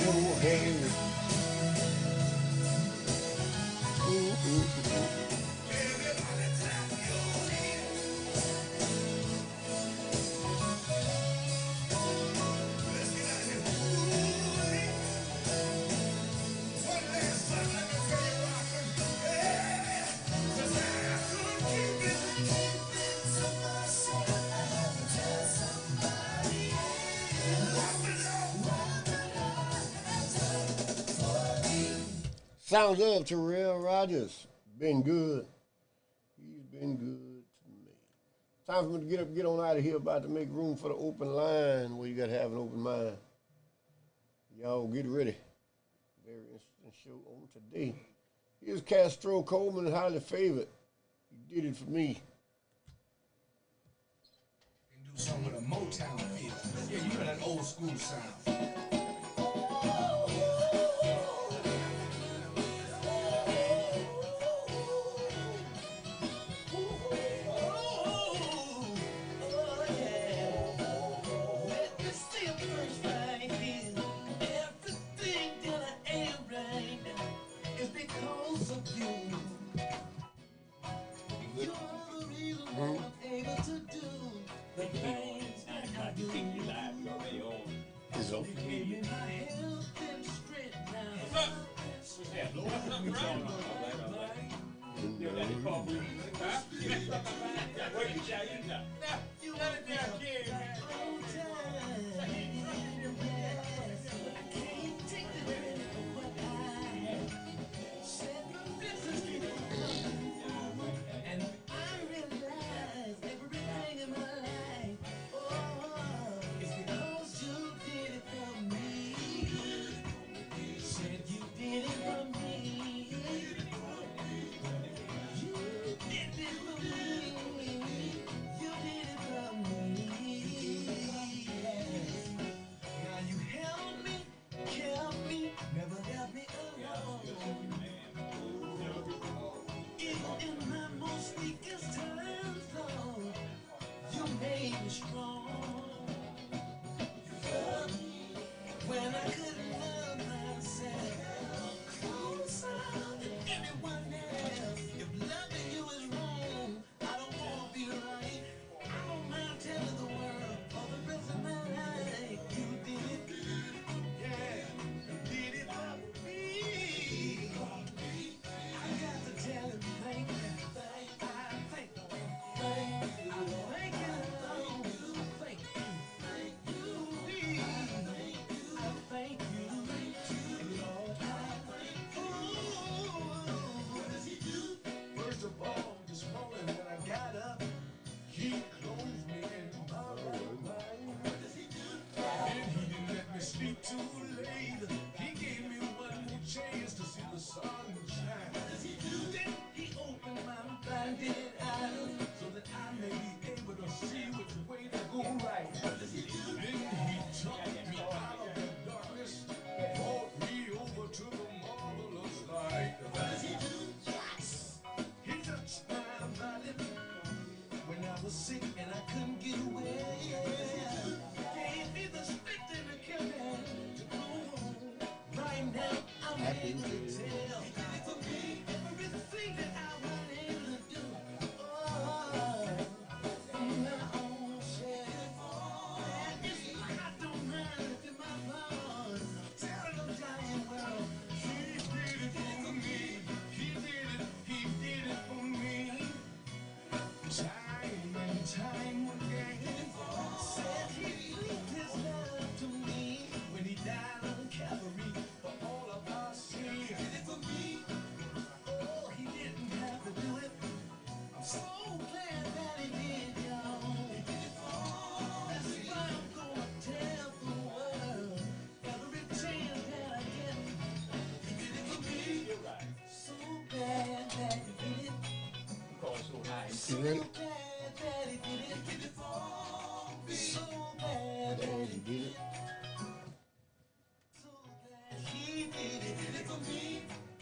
Go ahead. Sounds of Terrell Rogers. Been good. He's been good to me. Time for me to get on out of here. About to make room for the open line where you got to have an open mind. Y'all get ready. Very interesting show on today. Here's Castro Coleman, highly favored. He did it for me. Do something with a Motown feel. Yeah, you know that old school sound. You ready?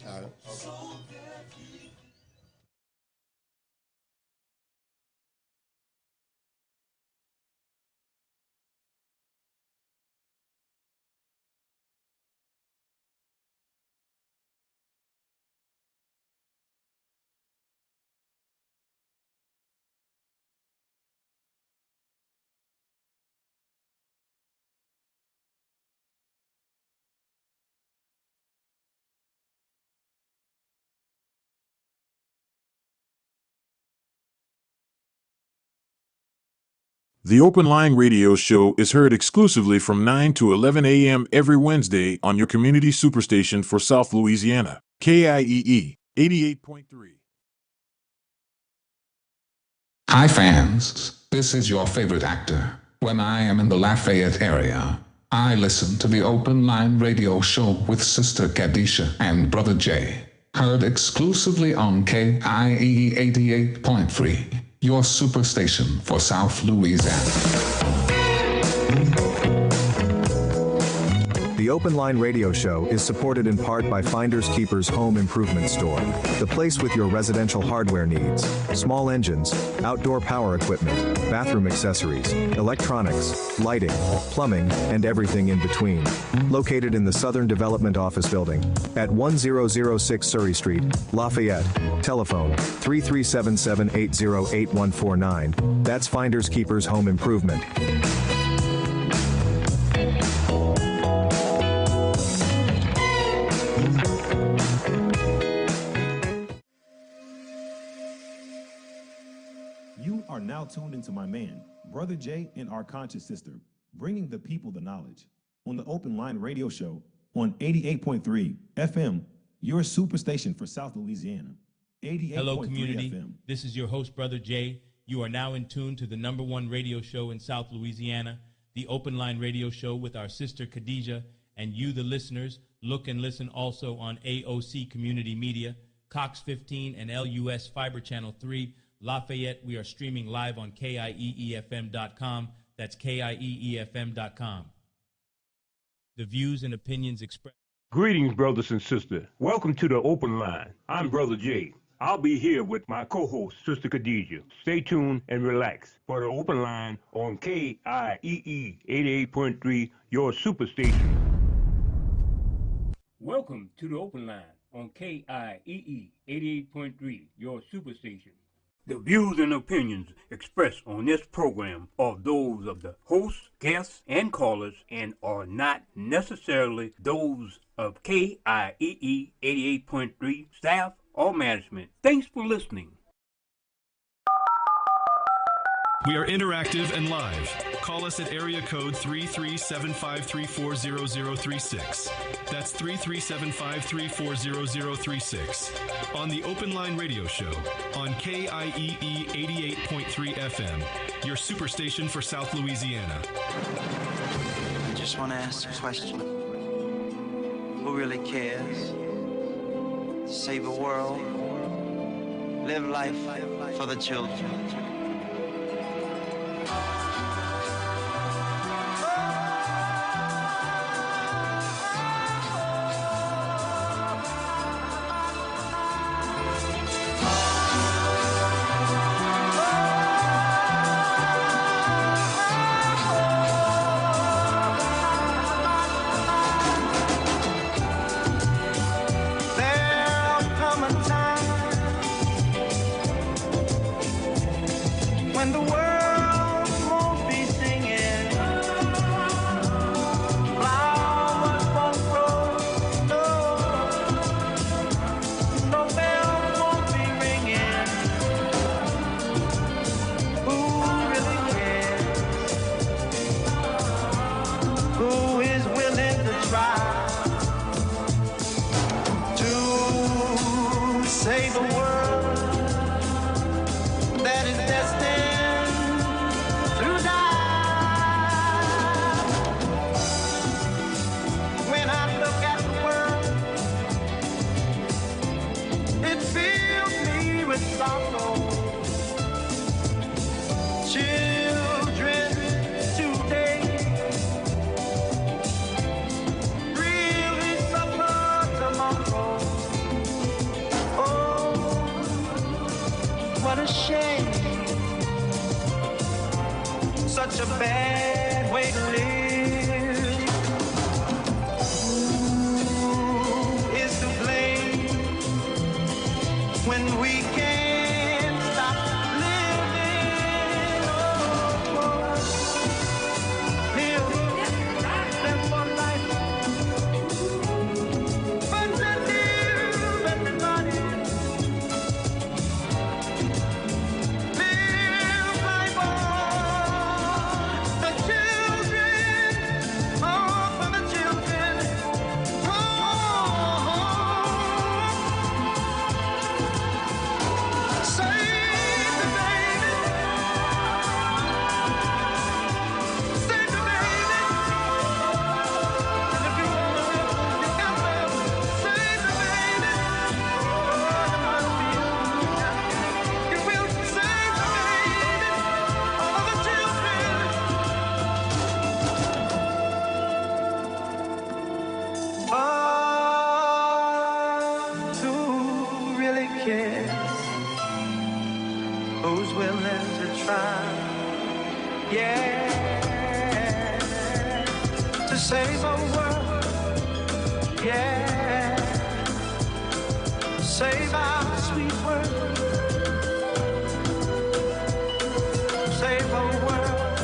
All right. The Open Line Radio Show is heard exclusively from 9 to 11 a.m. every Wednesday on your community superstation for South Louisiana, KIEE 88.3. Hi fans, this is your favorite actor. When I am in the Lafayette area, I listen to the Open Line Radio Show with Sister Kadisha and Brother Jay. Heard exclusively on KIEE 88.3, your superstation for South Louisiana. The Open Line Radio Show is supported in part by Finders Keepers Home Improvement Store, the place with your residential hardware needs, small engines, outdoor power equipment, bathroom accessories, electronics, lighting, plumbing, and everything in between. Located in the Southern Development Office Building at 1006 Surrey Street, Lafayette. Telephone 3377808149. That's Finders Keepers Home Improvement. Are now tuned into my man, Brother Jay, and our conscious sister, bringing the people the knowledge on the Open Line Radio Show on 88.3 FM, your superstation for South Louisiana. 88.3 Hello, community. FM. This is your host, Brother Jay. You are now in tune to the #1 radio show in South Louisiana, the Open Line Radio Show with our sister Khadijah, and you, the listeners, look and listen also on AOC Community Media, Cox 15, and LUS Fiber Channel 3. Lafayette, we are streaming live on KIEEFM.com. That's KIEEFM.com. The views and opinions expressed. Greetings, brothers and sisters. Welcome to the Open Line. I'm Brother Jay. I'll be here with my co-host, Sister Khadijah. Stay tuned and relax for the Open Line on KIEE 88.3, your superstation. Welcome to the Open Line on KIEE 88.3, your superstation. The views and opinions expressed on this program are those of the hosts, guests, and callers and are not necessarily those of KIEE 88.3 staff or management. Thanks for listening. We are interactive and live. Call us at area code 337-534-0036. That's 337-534-0036. On the Open Line Radio Show on KIEE 88.3 FM, your superstation for South Louisiana. I just want to ask the question. Who really cares? Save the world. Live life for the children. Such a bad way to live. Who is to blame when we can't stop living? Live for life, but to live everybody. Live life on. yeah, to save our world, yeah, save our sweet world, save a world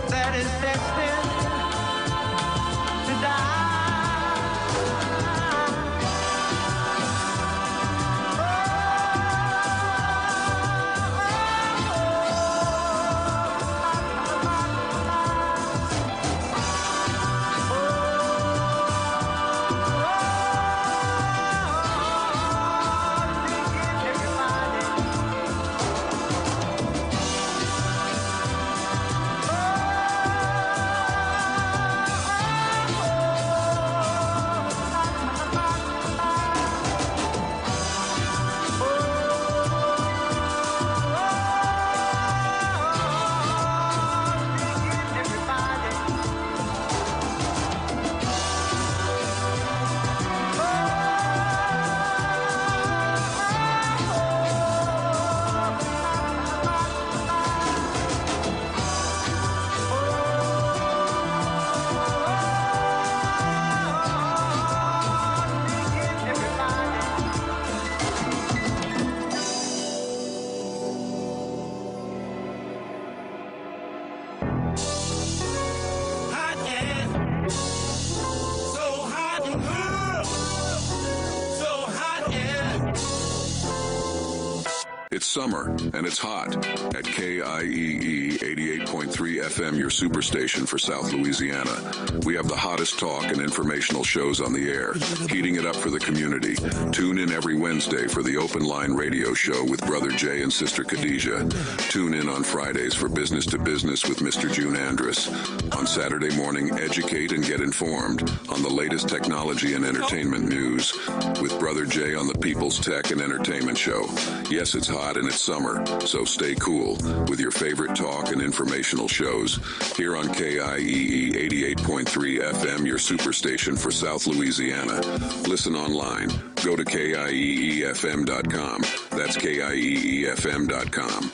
that is destined to die. It's summer, and it's hot. At KIEE 88.3 FM, your superstation for South Louisiana, we have the hottest talk and informational shows on the air, heating it up for the community. Tune in every Wednesday for the Open Line Radio Show with Brother Jay and Sister Khadijah. Tune in on Fridays for Business to Business with Mr. June Andrus. On Saturday morning, educate and get informed on the latest technology and entertainment news with Brother Jay on the People's Tech and Entertainment Show. Yes, it's hot and it's summer, so stay cool with your favorite talk and informational shows here on KIEE 88.3 FM, your superstation for South Louisiana. Listen online. Go to KIEEFM.com. That's KIEEFM.com.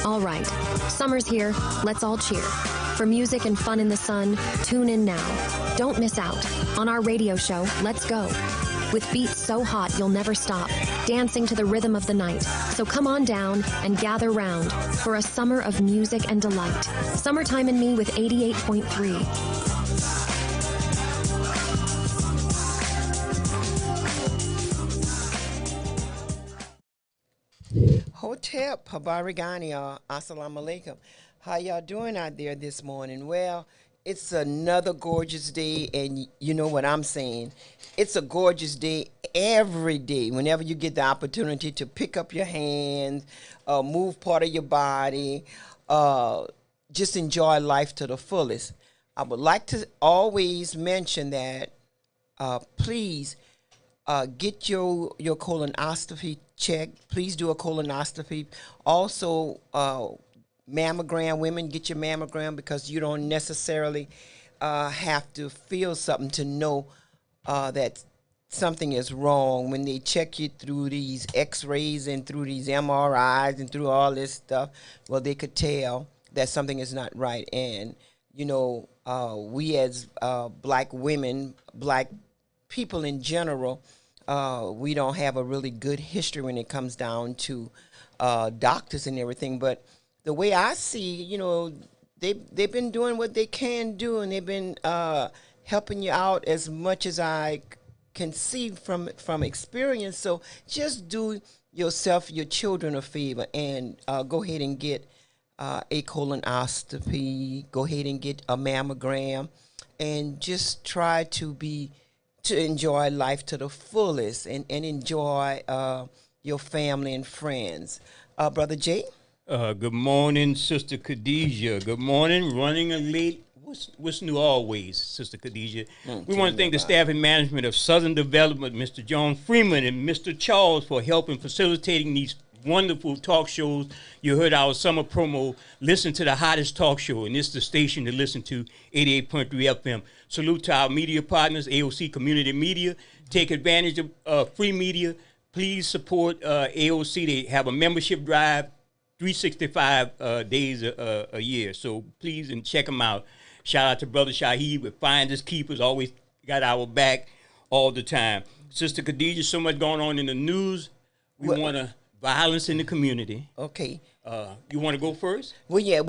All right, summer's here. Let's all cheer. For music and fun in the sun, tune in now. Don't miss out on our radio show, Let's Go. With beats so hot you'll never stop, dancing to the rhythm of the night. So come on down and gather round for a summer of music and delight. Summertime and Me with 88.3. Hotep, Habarigani, Assalamu alaikum. How y'all doing out there this morning? Well, it's another gorgeous day, and you know what I'm saying. It's a gorgeous day every day, whenever you get the opportunity to pick up your hands, move part of your body, just enjoy life to the fullest. I would like to always mention that please get your colonoscopy checked. Please do a colonoscopy. Also, mammogram, women, get your mammogram, because you don't necessarily have to feel something to know that something is wrong. When they check you through these x-rays and through these MRIs and through all this stuff, well, they could tell that something is not right. And, you know, we as black women, black people in general, we don't have a really good history when it comes down to doctors and everything. But the way I see, you know, they've been doing what they can do, and they've been helping you out as much as I can see from experience. So just do yourself, your children a favor, and go ahead and get a colonoscopy. Go ahead and get a mammogram, and just try to enjoy life to the fullest, and enjoy your family and friends. Brother Jay? Good morning, Sister Khadijah. Good morning. Running a late. What's new always, Sister Khadijah? We want to thank the staff and management of Southern Development, Mr. John Freeman and Mr. Charles, for helping facilitating these wonderful talk shows. You heard our summer promo. Listen to the hottest talk show, and this is the station to listen to, 88.3 FM. Salute to our media partners, AOC Community Media. Take advantage of free media. Please support AOC. They have a membership drive, 365 days a year. So please and check them out. Shout out to Brother Shaheed with Finders Keepers. Always got our back all the time. Sister Khadija, so much going on in the news. We want to violence in the community. Okay. You want to go first? Well, yeah.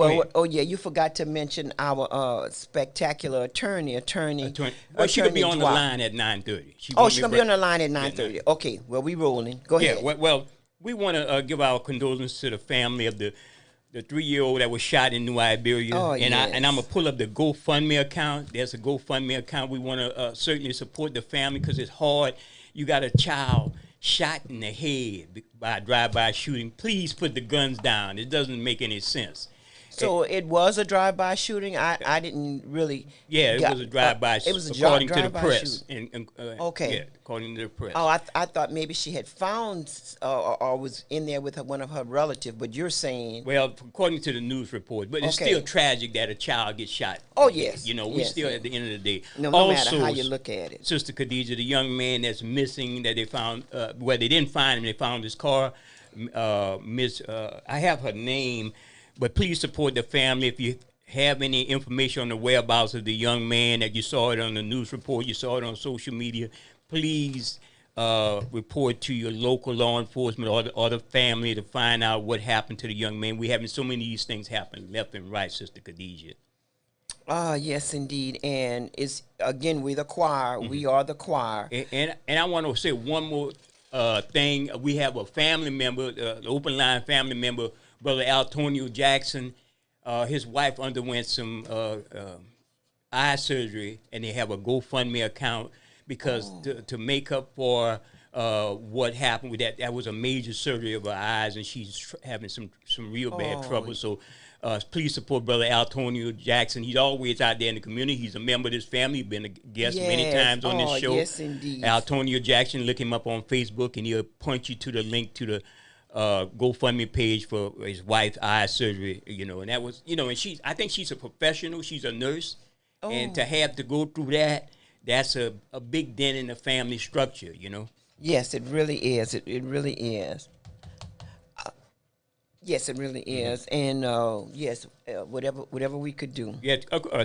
You forgot to mention our spectacular attorney. Well, she could be on the line at 9:30. She's gonna be on the line at 9:30. Okay. Well, we rolling. Go ahead. Yeah. Well, we want to give our condolences to the family of the 3-year-old that was shot in New Iberia. Oh, and yes. I'm gonna pull up the GoFundMe account. There's a GoFundMe account. We want to certainly support the family because it's hard. You got a child shot in the head by a drive-by shooting. Please put the guns down. It doesn't make any sense. So it was a drive-by shooting. I didn't really. Yeah, it was a drive-by. It was according to the drive-by press. Okay. Yeah, according to the press. Oh, I thought maybe she had found or was in there with one of her relatives. But you're saying. Well, according to the news report, but it's still tragic that a child gets shot. Oh yes. You know, we still at the end of the day. No matter how you look at it. Sister Khadija, the young man that's missing that they found, well, they didn't find him. They found his car. I have her name. But please support the family. If you have any information on the whereabouts of the young man that you saw it on the news report, you saw it on social media, please report to your local law enforcement or the family to find out what happened to the young man. We're having so many of these things happen left and right, Sister Khadija. Yes, indeed. And it's, again, we're the choir. Mm-hmm. We are the choir. And I want to say one more thing. We have a family member, the Open Line family member, Brother Antonio Jackson. His wife underwent some eye surgery, and they have a GoFundMe account because to make up for what happened with that was a major surgery of her eyes, and she's having some real bad trouble. So please support Brother Antonio Jackson. He's always out there in the community. He's a member of this family. He's been a guest many times on this show. Yes, indeed. Antonio Jackson, look him up on Facebook, and he'll point you to the link to the GoFundMe page for his wife's eye surgery, and that was, and I think she's a professional, she's a nurse, and to have to go through that's a big dent in the family structure, Yes, it really is. It really is. Yes, it really is. And yes, whatever we could do. Yeah,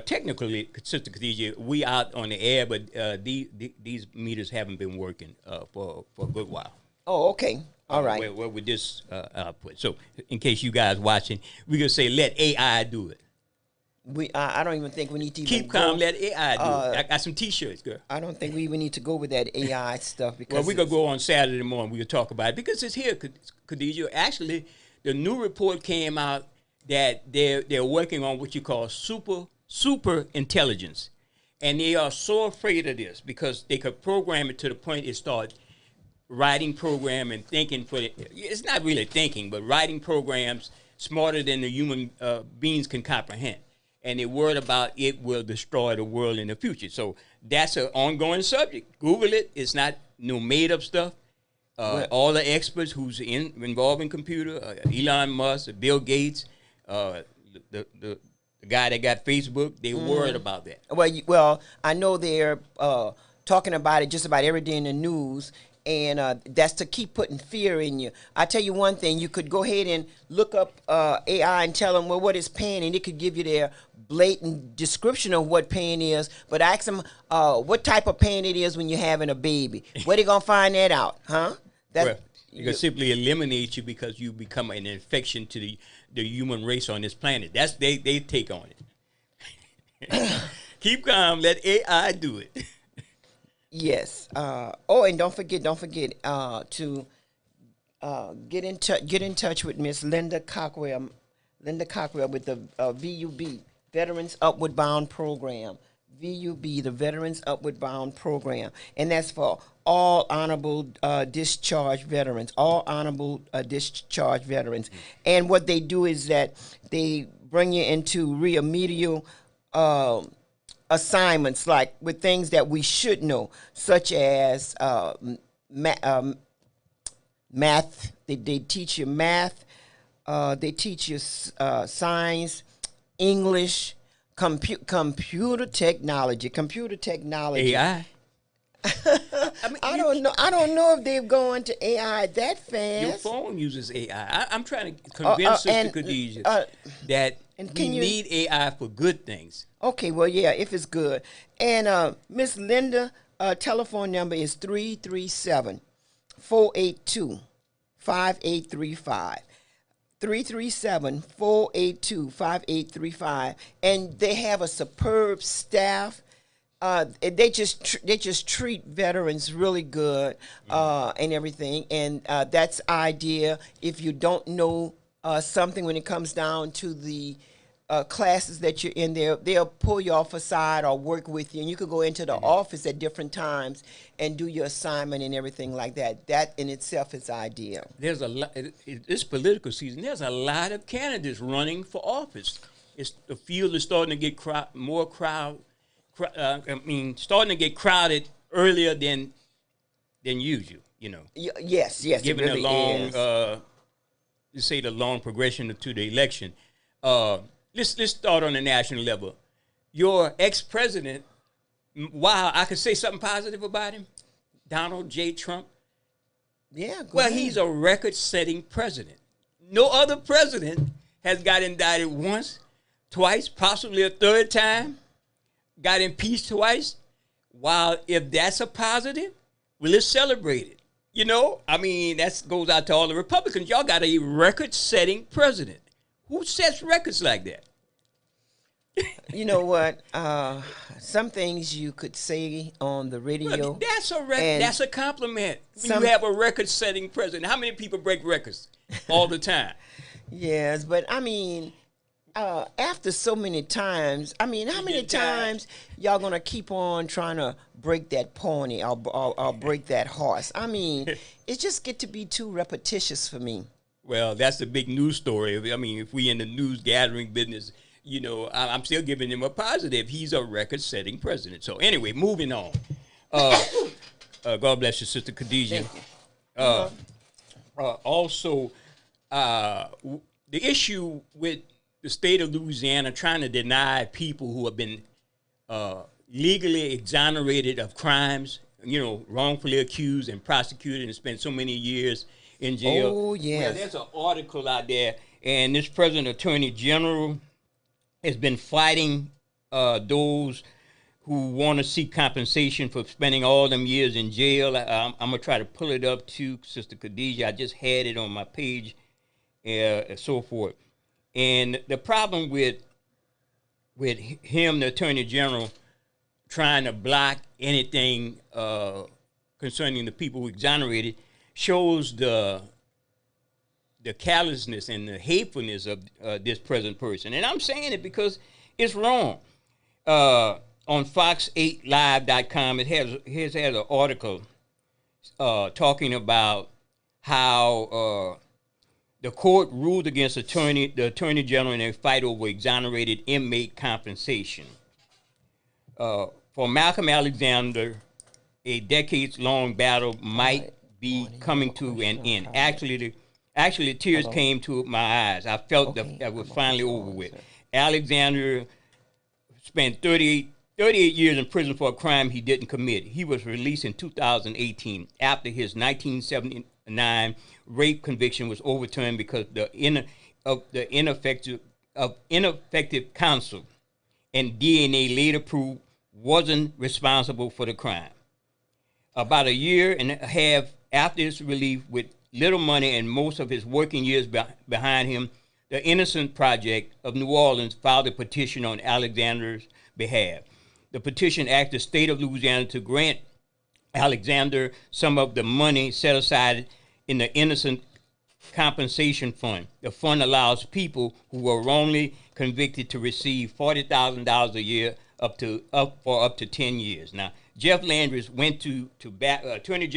technically, Sister Khadija, we out on the air, but these meters haven't been working for a good while. Oh, okay. All right. Well, with this output. So, in case you guys watching, we're going to say, let AI do it. I don't even think we need to keep calm, let AI do it. I got some T-shirts, girl. I don't think we even need to go with that AI stuff. Because well, we're going to go on Saturday morning. We'll talk about it because it's here, Khadija. Actually, the new report came out that they're working on what you call super intelligence. And they are so afraid of this because they could program it to the point it starts writing program and thinking it's not really thinking, but writing programs smarter than the human beings can comprehend. And they're worried about it will destroy the world in the future. So that's an ongoing subject. Google it. It's not no made-up stuff. All the experts who's involved in computer, Elon Musk, Bill Gates, the guy that got Facebook, they're worried about that. Well, I know they're talking about it just about every day in the news. And that's to keep putting fear in you. I tell you one thing, you could go ahead and look up AI and tell them, well, what is pain? And it could give you their blatant description of what pain is. But ask them what type of pain it is when you're having a baby. Where they going to find that out, huh? Well, you can simply eliminate you because you become an infection to the human race on this planet. That's they take on it. Keep calm, let AI do it. Yes. And don't forget to get in touch with Miss Linda Cockwell. Linda Cockwell with the VUB, Veterans Upward Bound Program. VUB, the Veterans Upward Bound Program, and that's for all honorable discharge veterans. All honorable discharge veterans. And what they do is that they bring you into remedial assignments, like with things that we should know, such as math. They teach you math. They teach you science, English, computer technology. AI. I don't know. I don't know if they've gone to AI that fast. Your phone uses AI. I'm trying to convince Sister Khadijah that we need AI for good things. Okay, well, yeah, if it's good. And Miss Linda, telephone number is 337-482-5835. 337-482-5835. And they have a superb staff. They just treat veterans really good and everything, and that's idea. If you don't know something when it comes down to the classes that you're in there, they'll pull you off aside or work with you, and you could go into the office at different times and do your assignment and everything like that. That in itself is ideal. There's a lot. This political season, there's a lot of candidates running for office. The field is starting to get starting to get crowded earlier than usual, Yes, given it really the long, is. the long progression to the election. Let's start on the national level. Your ex-president, wow, I could say something positive about him, Donald J. Trump. Yeah, he's a record-setting president. No other president has got indicted once, twice, possibly a third time. Got impeached twice. While if that's a positive, well, let's celebrate it. That goes out to all the Republicans. Y'all got a record-setting president. Who sets records like that? You know what? Some things you could say on the radio. Look, that's a compliment. When you have a record-setting president. How many people break records all the time? Yes, but after so many times, how many times y'all gonna keep on trying to break that pony or break that horse? It just get to be too repetitious for me. Well, that's the big news story. If we in the news gathering business, I'm still giving him a positive. He's a record-setting president. So anyway, moving on. God bless you, Sister Khadijah. Also, the issue with the state of Louisiana trying to deny people who have been legally exonerated of crimes, wrongfully accused and prosecuted and spent so many years in jail. Oh, yes. Well, there's an article out there, and this present attorney general has been fighting those who want to seek compensation for spending all them years in jail. I'm going to try to pull it up to Sister Khadijah. I just had it on my page and so forth. And the problem with him, the Attorney General, trying to block anything concerning the people who exonerated, shows the callousness and the hatefulness of this present person. And I'm saying it because it's wrong. On Fox8Live.com, it has an article talking about how the court ruled against the attorney general in a fight over exonerated inmate compensation. For Malcolm Alexander, a decades-long battle might be coming to an end. Actually, tears came to my eyes. I felt that was finally over with. Alexander spent 38 years in prison for a crime he didn't commit. He was released in 2018 after his 1979 rape conviction was overturned because of ineffective counsel, and DNA later proved wasn't responsible for the crime. About a year and a half after his release, with little money and most of his working years behind him, the Innocent Project of New Orleans filed a petition on Alexander's behalf. The petition asked the state of Louisiana to grant Alexander some of the money set aside in the Innocent Compensation Fund. The fund allows people who were wrongly convicted to receive $40,000 a year up to 10 years. Now, Jeff Landry went to Attorney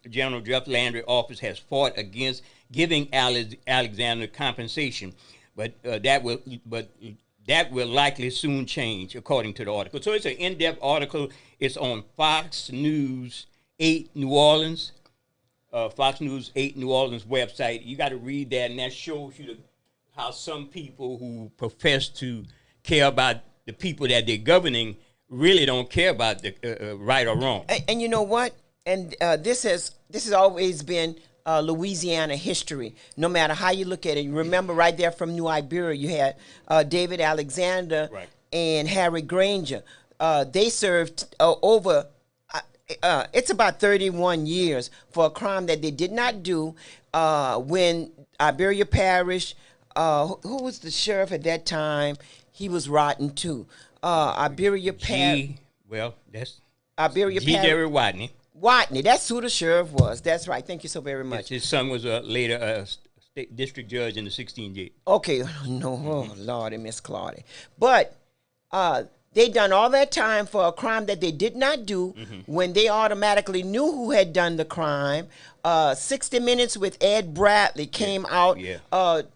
General Jeff Landry's office has fought against giving Alexander compensation, but that will likely soon change, according to the article. So it's an in-depth article. It's on Fox News 8 New Orleans. Fox News 8 New Orleans website. You got to read that, and that shows you how some people who profess to care about the people that they're governing really don't care about the right or wrong. And you know what? And this has always been Louisiana history. No matter how you look at it, you remember right there from New Iberia, you had David Alexander and Harry Granger. They served over. It's about 31 years for a crime that they did not do. When Iberia Parish, who was the sheriff at that time? He was rotten too. Iberia Parish. That's Iberia G. Parish. Jerry Watney. Watney, that's who the sheriff was. That's right. Thank you so very much. His son was later a state district judge in the 16J. Okay, no, oh Lordy, Miss Claudia. But they done all that time for a crime that they did not do when they automatically knew who had done the crime. 60 Minutes with Ed Bradley came out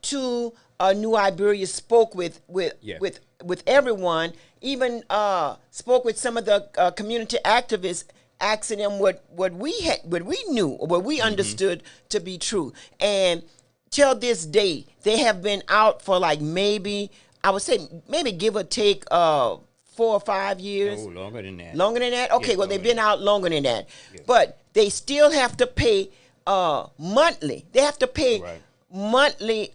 to New Iberia, spoke with everyone, even spoke with some of the community activists, asking them what we knew, or what we understood to be true. And till this day, they have been out for like maybe give or take 4 or 5 years. Oh, longer than that. Longer than that? Okay, Yes, well, they've been out longer than that. Yes. But they still have to pay monthly. They have to pay monthly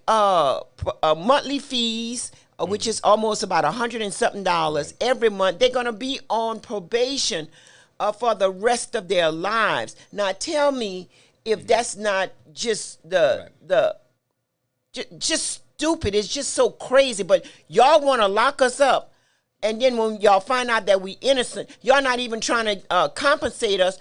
fees, which is almost about $100 and something every month. They're going to be on probation for the rest of their lives. Now, tell me if that's not just just stupid. It's just so crazy. But y'all want to lock us up, and then when y'all find out that we innocent, y'all not even trying to compensate us,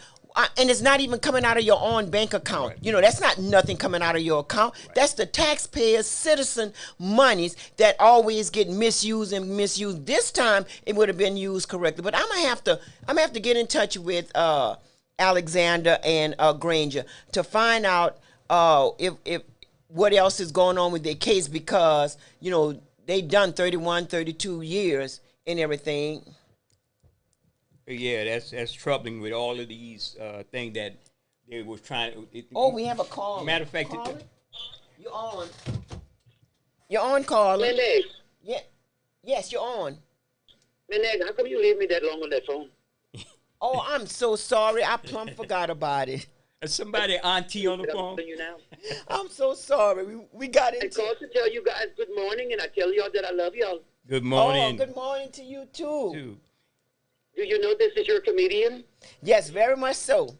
and it's not even coming out of your own bank account. You know, that's not nothing coming out of your account. That's the taxpayers, citizen monies that always get misused and misused. This time it would have been used correctly. But I'm gonna have to get in touch with Alexander and Granger to find out if what else is going on with their case, because you know they've done 31, 32 years and everything. Yeah, that's troubling with all of these things that they was trying to. We have a call. Matter of fact, you're on. You're on, Carla. Meneg. Yeah. Yes, you're on. Meneg, how come you leave me that long on that phone? Oh, I'm so sorry. I plumb forgot about it. Is somebody auntie on the phone? You now? I'm so sorry. We got into. I called to tell you guys good morning, and I tell y'all that I love y'all. Good morning. Oh, good morning to you too. Do you know this is your comedian? Yes, very much so.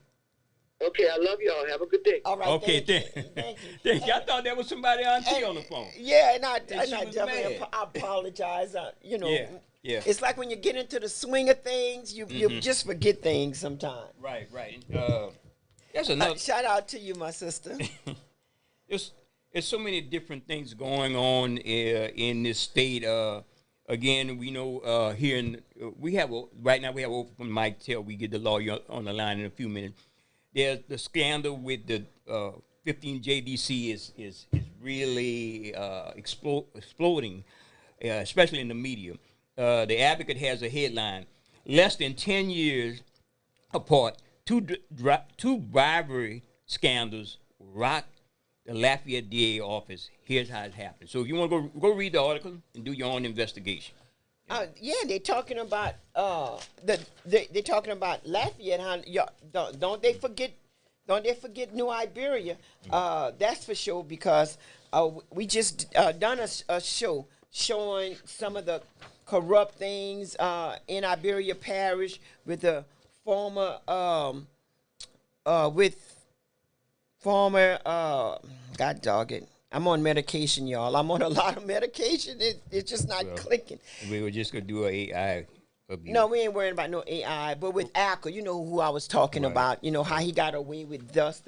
Okay, I love y'all. Have a good day. All right. Okay, thank you. I thought there was somebody auntie on the phone. Yeah, and I definitely apologize. You know, yeah. It's like when you get into the swing of things, you just forget things sometimes. Right. There's another. Shout out to you, my sister. There's so many different things going on in this state. Again, we know here right now we have open mic till we get the lawyer on the line in a few minutes. There's the scandal with the 15 JDC is really exploding, especially in the media. The Advocate has a headline: less than 10 years apart, two bribery scandals rock the Lafayette DA office. Here's how it happened. So if you want to go read the article and do your own investigation. They're talking about they're talking about Lafayette. How don't they forget New Iberia? That's for sure, because we just done a show showing some of the corrupt things in Iberia Parish with the former God dog it. I'm on medication, y'all. I'm on a lot of medication. It's just not clicking. We were just going to do an AI. No, we ain't worrying about no AI. But with Acker, you know who I was talking about. You know, how he got away with thus,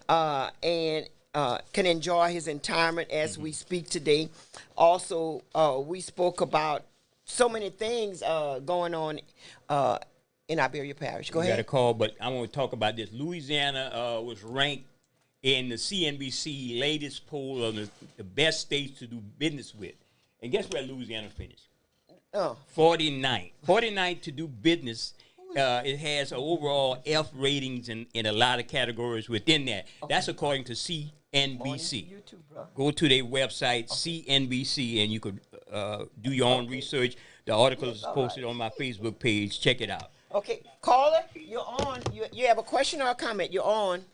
and can enjoy his retirement as we speak today. Also, we spoke about so many things going on in Iberia Parish. Go ahead. Got a call, but I want to talk about this. Louisiana was ranked in the CNBC latest poll of the best states to do business with. And guess where Louisiana finished? 49th. 49th to do business it has an overall F ratings in a lot of categories within that. That's according to CNBC. Go to their website, CNBC, and you could do your own research. The article is posted on my Facebook page. Check it out. Okay, caller, you're on. You have a question or a comment? You're on.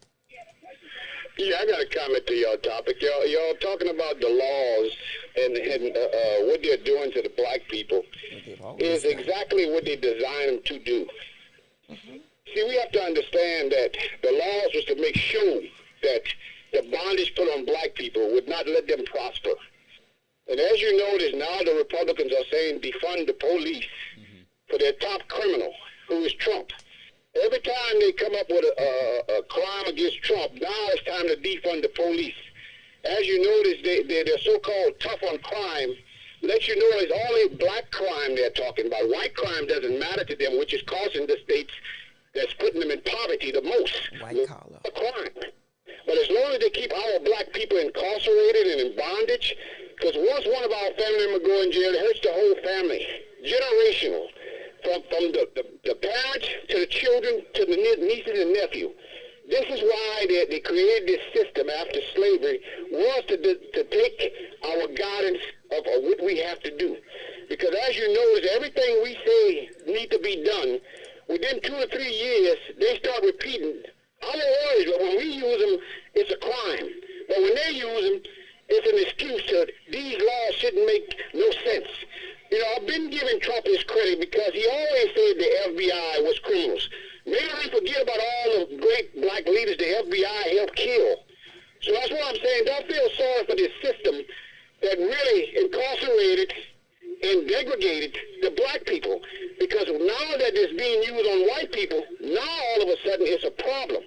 Yeah, I got a comment to y'all topic. Y'all talking about the laws and what they're doing to the black people is exactly what they designed them to do. See, we have to understand that the laws was to make sure that the bondage put on black people would not let them prosper. And as you notice now, the Republicans are saying defund the police for their top criminal, who is Trump. Every time they come up with a crime against Trump, now it's time to defund the police. As you notice, they're so-called tough on crime. Let you know it's only black crime they're talking about. White crime doesn't matter to them, which is causing the states that's putting them in poverty the most. White collar. Crime. But as long as they keep our black people incarcerated and in bondage, because once one of our family members go in jail, it hurts the whole family. Generational. From the parents to the children to the nieces and nephews. This is why they created this system after slavery, was to take our guidance of what we have to do. Because as you notice, everything we say need to be done, within 2 or 3 years, they start repeating. I'm worried, but when we use them, it's a crime. But when they use them, it's an excuse to these laws shouldn't make no sense. You know, I've been giving Trump his credit because he always said the FBI was criminals. Maybe we forget about all the great black leaders the FBI helped kill. So that's what I'm saying. Don't feel sorry for this system that really incarcerated and degraded the black people. Because now that it's being used on white people, now all of a sudden it's a problem.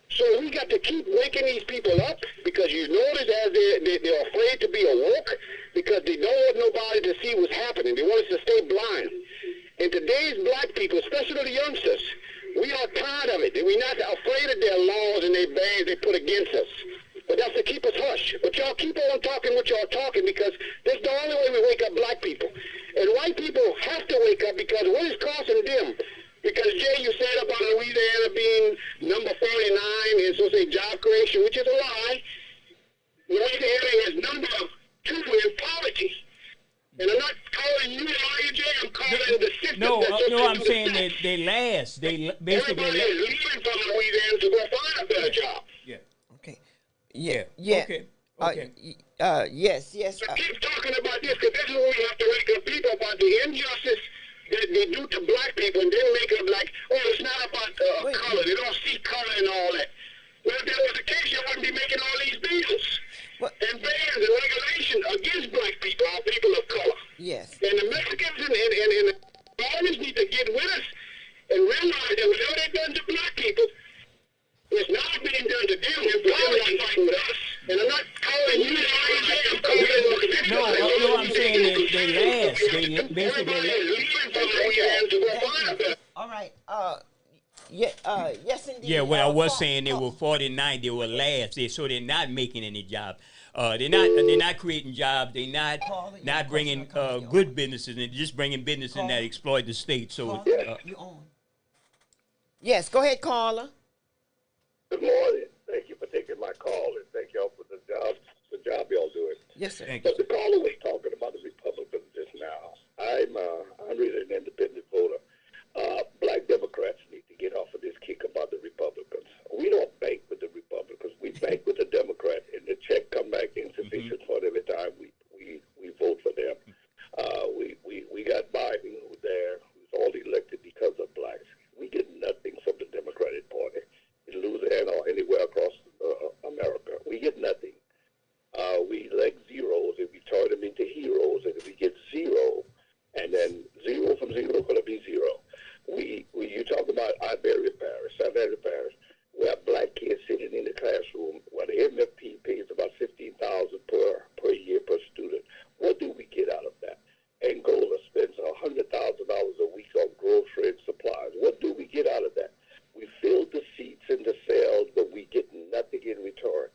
So we got to keep waking these people up, because you notice as they're afraid to be awoke, because they don't want nobody to see what's happening. They want us to stay blind. And today's black people, especially the youngsters, we are tired of it. We're not afraid of their laws and their bans they put against us. But that's to keep us hush. But y'all keep on talking what y'all talking, because that's the only way we wake up black people. And white people have to wake up, because what is costing them? Because, Jay, you said about Louisiana being number 49 and so say job creation, which is a lie. Louisiana is number 2 in poverty. And I'm not calling you a liar, Jay. I'm calling the system. No, I'm saying that they last. They basically. Everybody is leaving from Louisiana to go find a better job. Yeah. Okay. Yeah. Yeah. Okay. Yes. So keep talking about this, because this is what we have to wake up people about the injustice that they do to black people, and then make it like, oh, it's not about color. They don't see color and all that. Well, if that was the case, you wouldn't be making all these bills and bans and regulations against black people, our people of color. Yes. And the Mexicans and the foreigners need to get with us and realize that whatever they've done to black people, it's not being done to them, but they're not fighting with us. And I'm not calling you I'm calling No, I'm saying that they last. They basically. All right. Yes, indeed. Yeah, what I was saying, they were 49. They were last. So they're not making any jobs. They're not creating jobs. They're not bringing good businesses. They're just bringing businesses that exploit the state. So you on? Yes, go ahead, caller. Good morning. Thank you for taking my call, and thank y'all for the job y'all doing. Yes, sir. But the caller was talking about the Republicans just now. I'm really an independent voter. Black Democrats need to get off of this kick about the Republicans. We don't bank with the Republicans. We bank with the Democrats, and the check come back insufficient for them every time we vote for them. We got Biden who's there, who's all elected because of blacks. We get nothing from the Democratic Party in Louisiana or anywhere across America. We get nothing. We elect zeros, and we turn them into heroes, and we get zero, and then zero from zero going to be zero. You talk about Iberia Parish, where black kids sitting in the classroom, where the MFP pays about $15,000 per year per student. What do we get out of that? Angola spends $100,000 a week on grocery and supplies. What do we get out of that? We fill the seats in the cells, but we get nothing in return.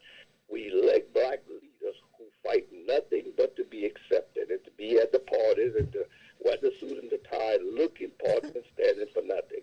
We elect black leaders who fight nothing but to be accepted and to be at the parties and to wear the suit and the tie, look important and standing for nothing.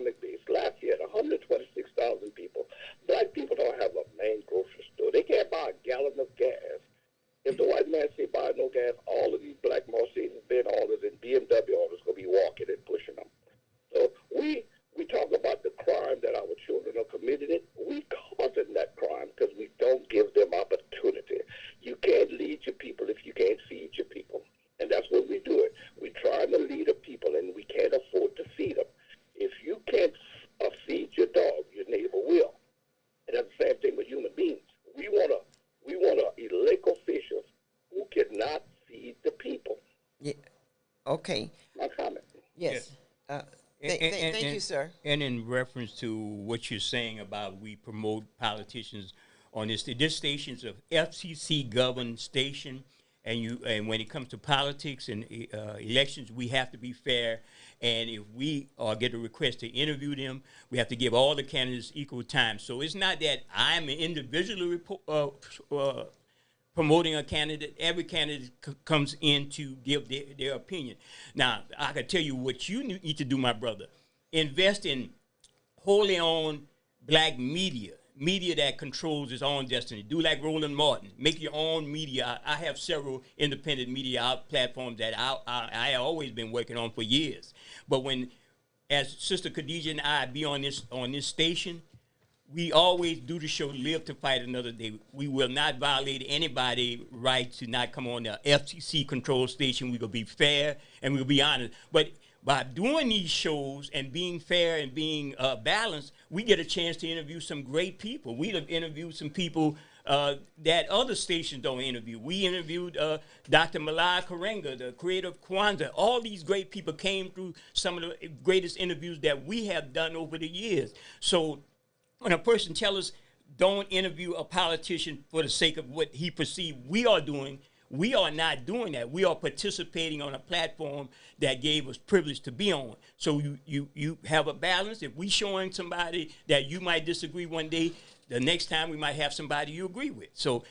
economic base. Last year, 126,000 people. Black people don't have a main grocery store. They can't buy a gallon of gas. If the white man say buy no gas, all of these black Mercedes Benz owners and BMW owners going to be walking and pushing them. So we talk about the crime that our children are committing. We causing that crime because we don't give them opportunity. You can't lead your people if you can't feed your people. And that's what we do it. We're trying to lead the people, and we can't afford to feed them. If you can't feed your dog, your neighbor will. And that's the same thing with human beings. We want to elect officials who cannot feed the people. Yeah. Okay. My comment. Yes. Thank you, sir. And in reference to what you're saying about we promote politicians on this station's a FCC governed station, and when it comes to politics and elections, we have to be fair. And if we get a request to interview them, we have to give all the candidates equal time. So it's not that I'm individually promoting a candidate. Every candidate comes in to give their opinion. Now, I can tell you what you need to do, my brother. Invest in wholly owned black media that controls its own destiny. Do like Roland Martin. Make your own media. I have several independent media platforms that I have always been working on for years. But when, as Sister Khadijah and I be on this station, we always do the show Live to Fight Another Day. We will not violate anybody's right to not come on the FCC control station. We're going to be fair and we'll be honest. But by doing these shows and being fair and being balanced, we get a chance to interview some great people. We have interviewed some people that other stations don't interview. We interviewed Dr. Malaya Karenga, the creator of Kwanzaa. All these great people came through some of the greatest interviews that we have done over the years. So when a person tells us don't interview a politician for the sake of what he perceived we are doing, we are not doing that. We are participating on a platform that gave us privilege to be on. So you have a balance. If we showing somebody that you might disagree one day, the next time we might have somebody you agree with. So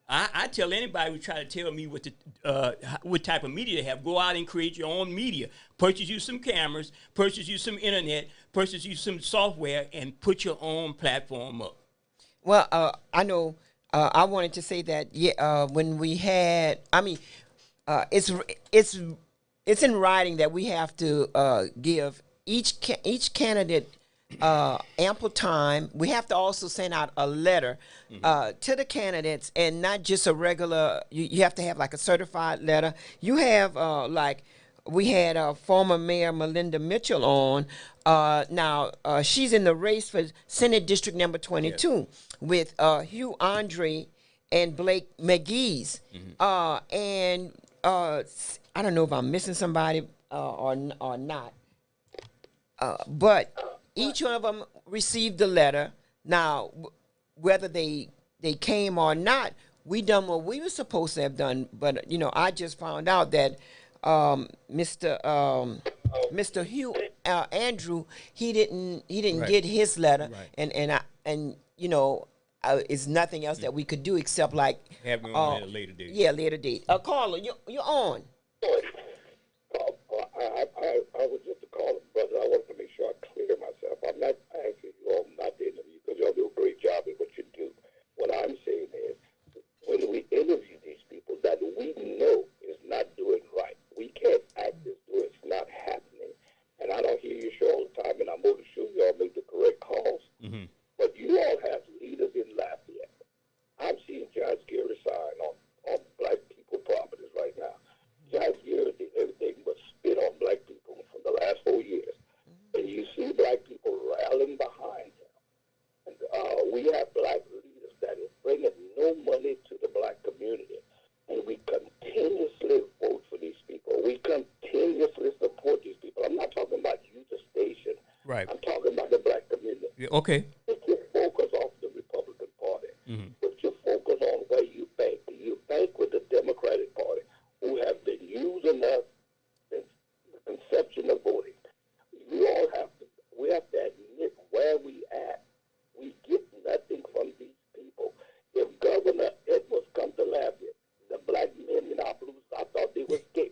I tell anybody who try to tell me what type of media they have, go out and create your own media. Purchase you some cameras, purchase you some internet, purchase you some software, and put your own platform up. Well, I know. I wanted to say that when we had, it's in writing that we have to give each candidate ample time. We have to also send out a letter to the candidates, and not just a regular. You have to have like a certified letter. You have we had former Mayor Melinda Mitchell on. Now she's in the race for Senate District Number 22 with Hugh Andre and Blake McGee's. And I don't know if I'm missing somebody or not. But each one of them received the letter. Now, whether they came or not, we done what we were supposed to have done. But I just found out that Mr. Hugh Andrew, he didn't get his letter, and it's nothing else that we could do except like have me on at a later date. Yeah, later date. Carla, you're on. I was just a caller, brother. I wanted to make sure I clear myself. I'm not asking you all not to interview because y'all do a great job at what you do. What I'm saying is, when we interview these people that we know is not doing right, we can't act as though it's not happening. And I don't hear you show all the time, and I'm going to show y'all make the correct calls. But you all have leaders in Lafayette. I'm seeing John Gary sign on black people properties right now. John Gary did everything but spit on black people for the last 4 years. And you see black people rallying behind him. And we have black leaders that is bringing no money to the black community. And we continuously vote for these people. We continuously support these people. I'm not talking about you, the station. Right. I'm talking about the black community. Yeah, okay. Put your focus off the Republican Party. Put your focus on where you bank. You bank with the Democratic Party, who have been using us since the conception of voting. We have to admit where we at. We get nothing from these people. If Governor Edwards come to Lafayette, the black men in our blues, I thought they were gay.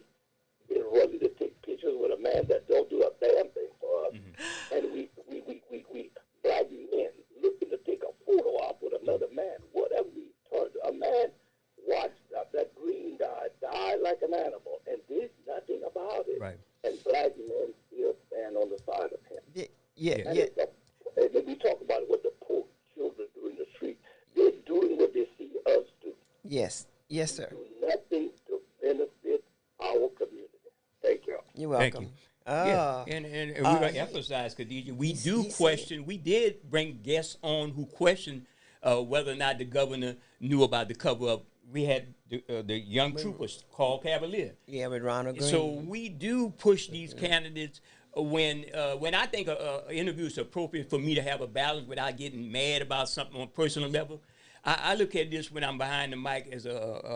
They're ready to take pictures with a man that don't do a damn thing for us. And Let me talk about what the poor children do in the street. They're doing what they see us do. Yes, sir. Do nothing to benefit our community. Thank you. You're welcome. Thank you. Yeah, and we're going to emphasize, Khadijah, we do question. We did bring guests on who questioned whether or not the governor knew about the cover-up. We had the young troopers called Cavalier. Yeah, with Ronald Green. So we do push these candidates when I think an interview is appropriate for me to have a balance without getting mad about something on a personal level. I look at this when I'm behind the mic as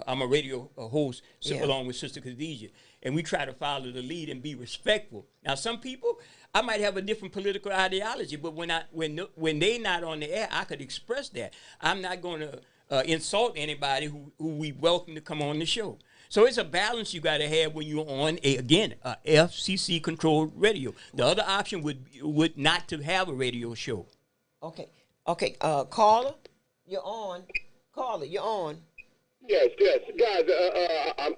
I'm a radio host along with Sister Khadijah, and we try to follow the lead and be respectful. Now, some people, I might have a different political ideology, but when they not on the air, I could express that. I'm not going to insult anybody who we welcome to come on the show. So it's a balance you got to have when you're on a FCC controlled radio. The other option would not to have a radio show. Okay. Caller, you're on. Caller, you're on. Yes, guys.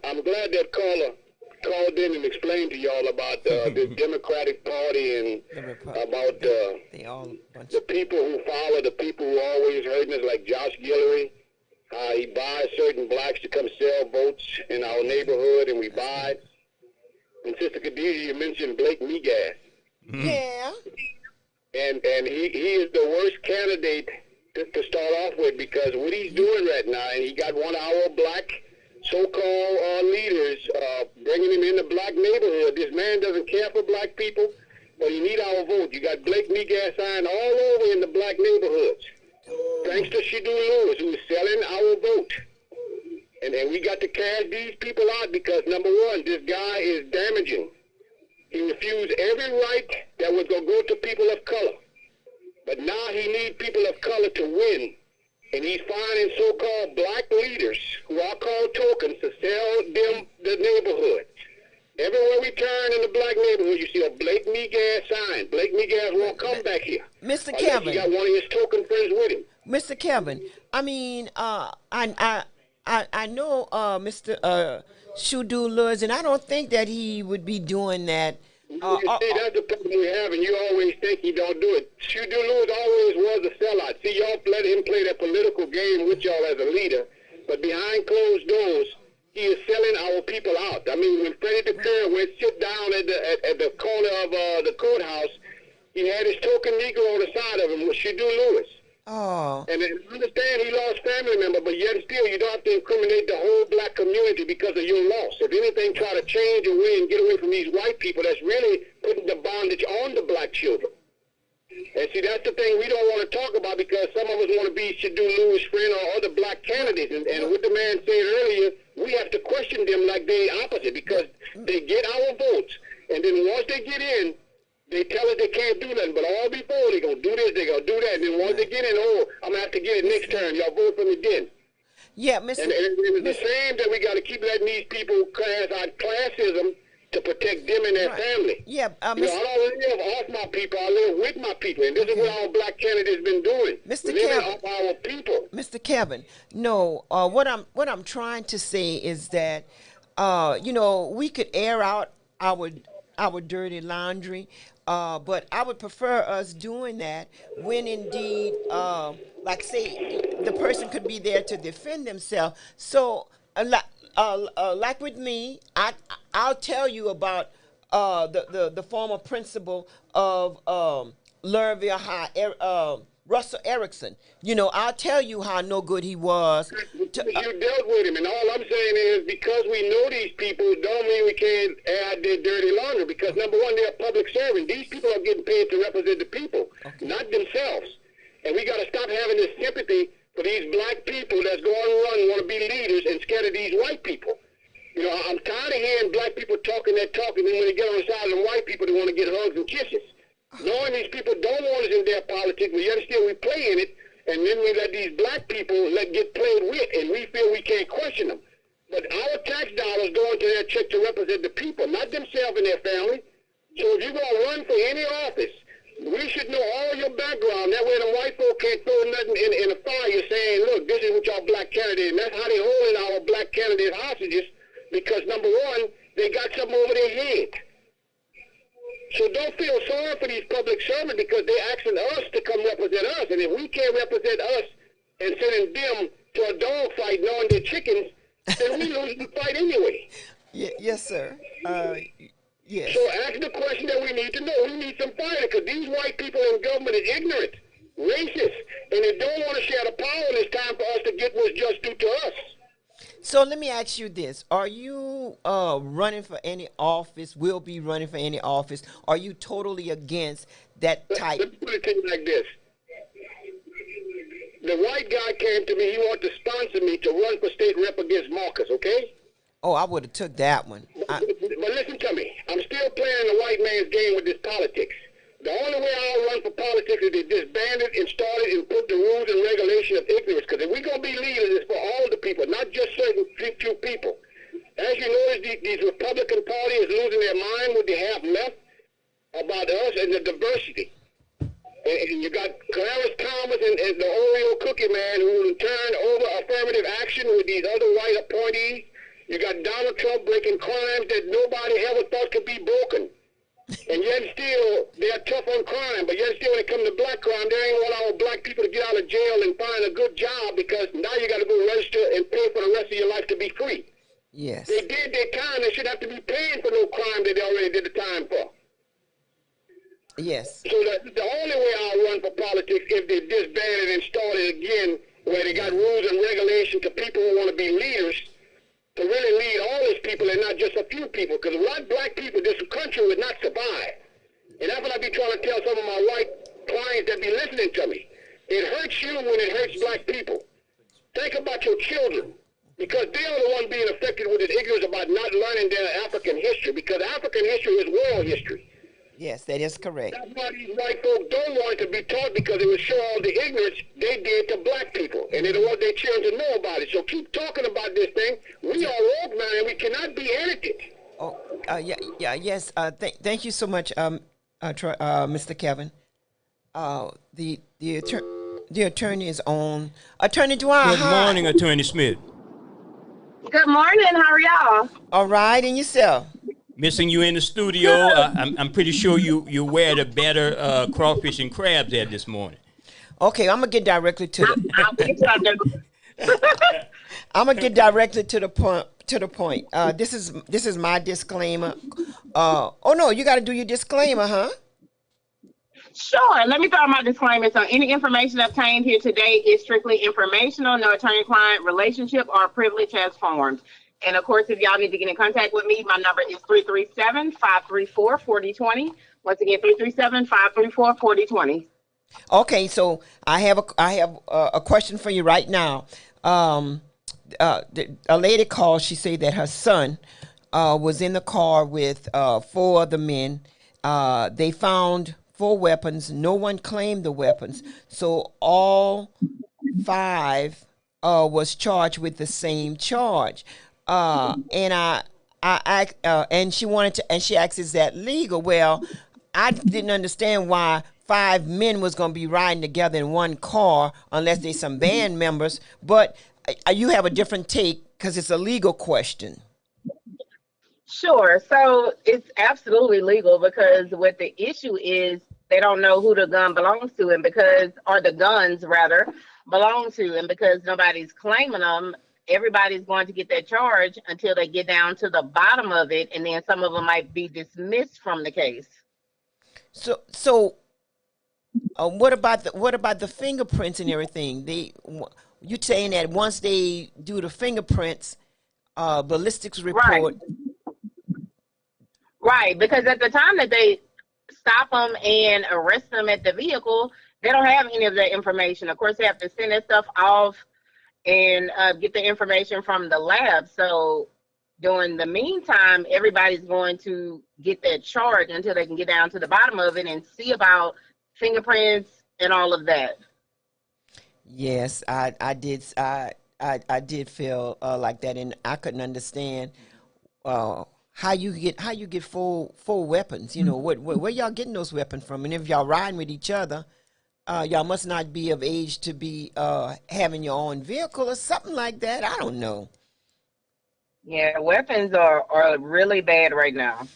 I'm glad that caller called in and explained to y'all about the Democratic Party and about the people who follow, the people who are always hurting us, like Josh Guillory. He buys certain blacks to come sell votes in our neighborhood, and we buy it. And Sister Khadijah, you mentioned Blake Megas. Yeah. And he is the worst candidate to start off with, because what he's doing right now, and he got one of our black so-called leaders bringing him in the black neighborhood. This man doesn't care for black people, but he need our vote. You got Blake Megas sign all over in the black neighborhoods. Thanks to Shadu Lewis, who's selling our vote. And we got to cash these people out because, number one, this guy is damaging. He refused every right that was going to go to people of color. But now he needs people of color to win. And he's finding so-called black leaders, who are called tokens, to sell them the neighborhood. Everywhere we turn in the black neighborhood, you see a Blake Megas sign. Blake Megas won't come back here. Mr. Kevin. He got one of his token friends with him. Mr. Kevin, I mean, I know Mr. Shadu Lewis, and I don't think that he would be doing that. You see, that's the problem we have, and you always think he don't do it. Shadu Lewis always was a sellout. See, y'all let him play that political game with y'all as a leader, but behind closed doors, he is selling our people out. I mean, when Freddie DeCurr went sit down at the corner of the courthouse, he had his token Negro on the side of him with Shadu Lewis. Oh. And I understand he lost family member, but yet still you don't have to incriminate the whole black community because of your loss. If anything, try to change and win, get away from these white people that's really putting the bondage on the black children. And see, that's the thing we don't want to talk about, because some of us want to be Shadu Lewis' friend or other black candidates. And what the man said earlier, we have to question them like they opposite, because they get our votes. And then once they get in, they tell us they can't do nothing. But all before, they're going to do this, they're going to do that. And then once they get in, I'm going to have to get it next term. Y'all vote for me then. Yeah, Mr. And it's the same that we got to keep letting these people cast out classism to protect them and their family. Yeah, I don't live off my people. I live with my people. And this is what our black candidates been doing. Mr. Living Kevin. off our people. Mr. Kevin, no, what I'm trying to say is that, we could air out our dirty laundry, but I would prefer us doing that when indeed, like say, the person could be there to defend themselves. So, like with me, I'll tell you about the former principal of Louisville High, Russell Erickson. I'll tell you how no good he was. You dealt with him, and all I'm saying is, because we know these people, don't mean we can't add their dirty laundry, because number one, they're public servants. These people are getting paid to represent the people, not themselves. And we got to stop having this sympathy for these black people that's going to run, want to be leaders, and scared of these white people. I'm tired of hearing black people talking that talk, and then when they get on the side of the white people, they want to get hugs and kisses. Knowing these people don't want us in their politics, but yet still we play in it, and then we let these black people get played with, and we feel we can't question them. But our tax dollars go into their check to represent the people, not themselves and their family. So if you're going to run for any office, we should know all your background. That way the white folk can't throw nothing in a fire saying, look, this is what y'all black candidate. And that's how they holding our black candidate hostages, because number one, they got something over their head. So don't feel sorry for these public servants because they're asking us to come represent us. And if we can't represent us and sending them to a dog fight knowing they're chickens, then we lose the fight anyway. Yes, sir. Yes. So ask the question that we need to know. We need some fire because these white people in government is ignorant, racist, and they don't want to share the power. And it's time for us to get what's just due to us. So let me ask you this. Are you running for any office, will be running for any office? Are you totally against that type? Let's put it to you like this. The white guy came to me. He wanted to sponsor me to run for state rep against Marcus, okay? Oh, I would have took that one. But listen to me. I'm still playing the white man's game with this politics. The only way I'll run for politics is to disband it and start it and put the rules and regulations of ignorance. Because if we're going to be leaders, it's for all the people, not just certain few people. As you notice, these Republican Party is losing their mind what they have left about us and the diversity. And you got Clarence Thomas and the Oreo Cookie Man who turned over affirmative action with these other white appointees. You got Donald Trump breaking crimes that nobody ever thought could be broken. And yet still, they're tough on crime. But yet still, when it comes to black crime, they ain't want our black people to get out of jail and find a good job because now you got to go register and pay for the rest of your life to be free. Yes. They did their time. They should have to be paying for no crime that they already did the time for. Yes. So the only way I'll run for politics if they disbanded and started again where they got rules and regulations to people who want to be leaders to really lead all these people and not just a few people. Because a lot of black people, this country would not survive. And that's what I be trying to tell some of my white clients that be listening to me. It hurts you when it hurts black people. Think about your children. Because they are the ones being affected with this ignorance about not learning their African history. Because African history is world history. Yes, that is correct. That's why these white folks don't want it to be taught because it would show all the ignorance they did to black people. And they don't want their children to know about it. So keep talking about this thing. We are woke, man, and we cannot be edited. Oh, yes. Thank you so much, Mr. Kevin. The attorney is on. Attorney Dwyer. Good morning, Attorney Smith. Good morning. How are y'all? All right, and yourself? Missing you in the studio. I'm pretty sure you wear the better crawfish and crabs there this morning. Okay, I'm gonna get directly to the. I'm gonna get directly to the point. This is my disclaimer. Oh no, you got to do your disclaimer, huh? Sure. Let me throw out my disclaimer. So any information obtained here today is strictly informational. No attorney-client relationship or privilege has formed. And, of course, if y'all need to get in contact with me, my number is 337-534-4020. Once again, 337-534-4020. Okay, so I have a question for you right now. A lady called. She said that her son was in the car with 4 other men. They found 4 weapons. No one claimed the weapons. So all 5 was charged with the same charge. And she wanted to, and she asked, is that legal? Well, I didn't understand why 5 men was going to be riding together in one car unless they're some band members. But you have a different take because it's a legal question. Sure. So it's absolutely legal because what the issue is, they don't know who the gun belongs to, and or the guns rather belong to, and because nobody's claiming them, everybody's going to get that charge until they get down to the bottom of it, and then some of them might be dismissed from the case. So, what about the fingerprints and everything? You saying that once they do the fingerprints, ballistics report, right? Because at the time that they stop them and arrest them at the vehicle, they don't have any of that information. Of course, they have to send that stuff off and get the information from the lab. So during the meantime, everybody's going to get that charge until they can get down to the bottom of it and see about fingerprints and all of that. Yes, I did feel like that, and I couldn't understand how you get four weapons. You know, where y'all getting those weapons from? And if y'all riding with each other, y'all must not be of age to be having your own vehicle or something like that. I don't know. Yeah, weapons are really bad right now.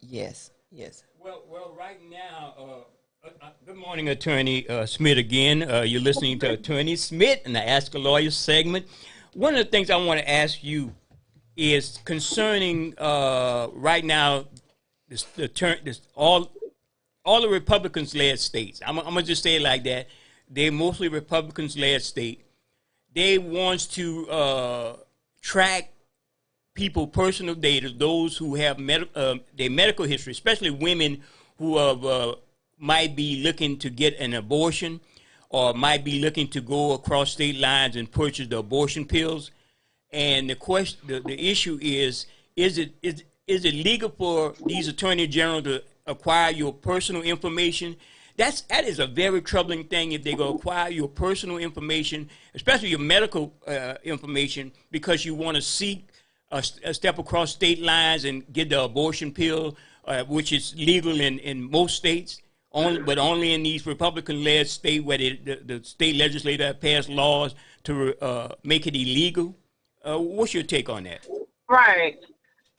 Yes. Well, right now, good morning, Attorney Smith again. You're listening to Attorney Smith in the Ask a Lawyer segment. One of the things I want to ask you is concerning right now all the Republicans-led states. I'm gonna just say it like that. They're mostly Republicans-led state. They want to track people personal data, those who have their medical history, especially women who have, might be looking to get an abortion or might be looking to go across state lines and purchase the abortion pills. And the issue is it legal for these attorney general to acquire your personal information? That is a very troubling thing if they go acquire your personal information, especially your medical information, because you want to seek a step across state lines and get the abortion pill, which is legal in most states, but only in these Republican-led states where the state legislature have passed laws to make it illegal. What's your take on that? Right.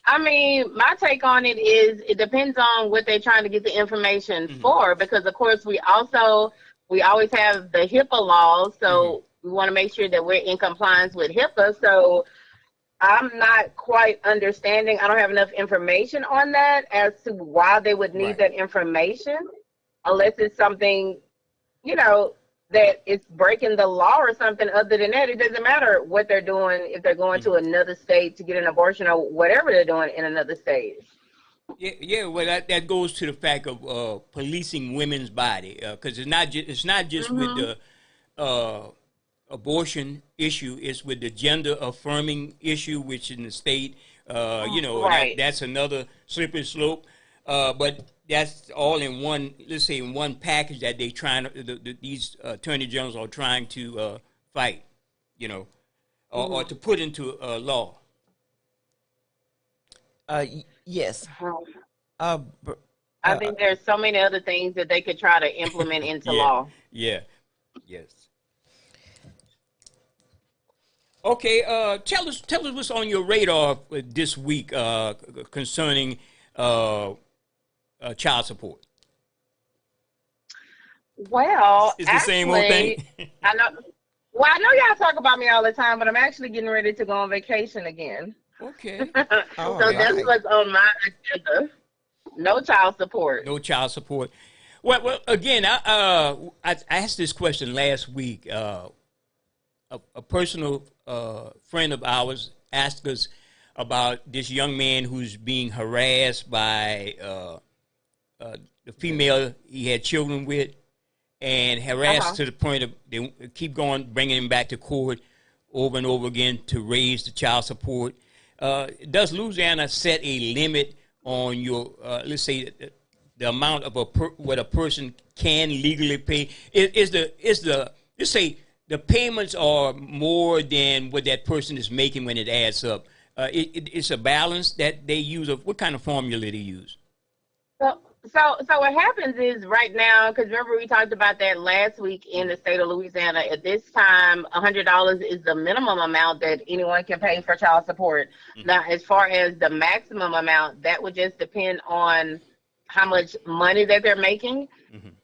I mean, my take on it is it depends on what they're trying to get the information for, because, of course, we always have the HIPAA laws, so we want to make sure that we're in compliance with HIPAA. So I'm not quite understanding. I don't have enough information on that as to why they would need that information, unless it's something, that it's breaking the law or something. Other than that, it doesn't matter what they're doing if they're going to another state to get an abortion or whatever they're doing in another state. Yeah. Well, that goes to the fact of policing women's body, because it's not just with the abortion issue. It's with the gender affirming issue, which in the state, that's another slippery slope. But that's all in one, let's say, in one package that they these attorney generals are trying to fight, or to put into law. Yes. I think there's so many other things that they could try to implement into law. Yeah. Yes. Okay. Tell us what's on your radar this week concerning child support. Well, it's the same old thing. I know. Well, I know y'all talk about me all the time, but I'm actually getting ready to go on vacation again. Okay. So that's what's on my agenda. No child support. No child support. Well, again, I asked this question last week. A personal friend of ours asked us about this young man who's being harassed by the female he had children with, and harassed to the point of they keep bringing him back to court over and over again to raise the child support. Does Louisiana set a limit on your, let's say, the amount of what a person can legally pay? Let's say the payments are more than what that person is making when it adds up. It's a balance that they use. What kind of formula they use? So what happens is right now, because remember we talked about that last week in the state of Louisiana, at this time, $100 is the minimum amount that anyone can pay for child support. Now, as far as the maximum amount, that would just depend on how much money that they're making.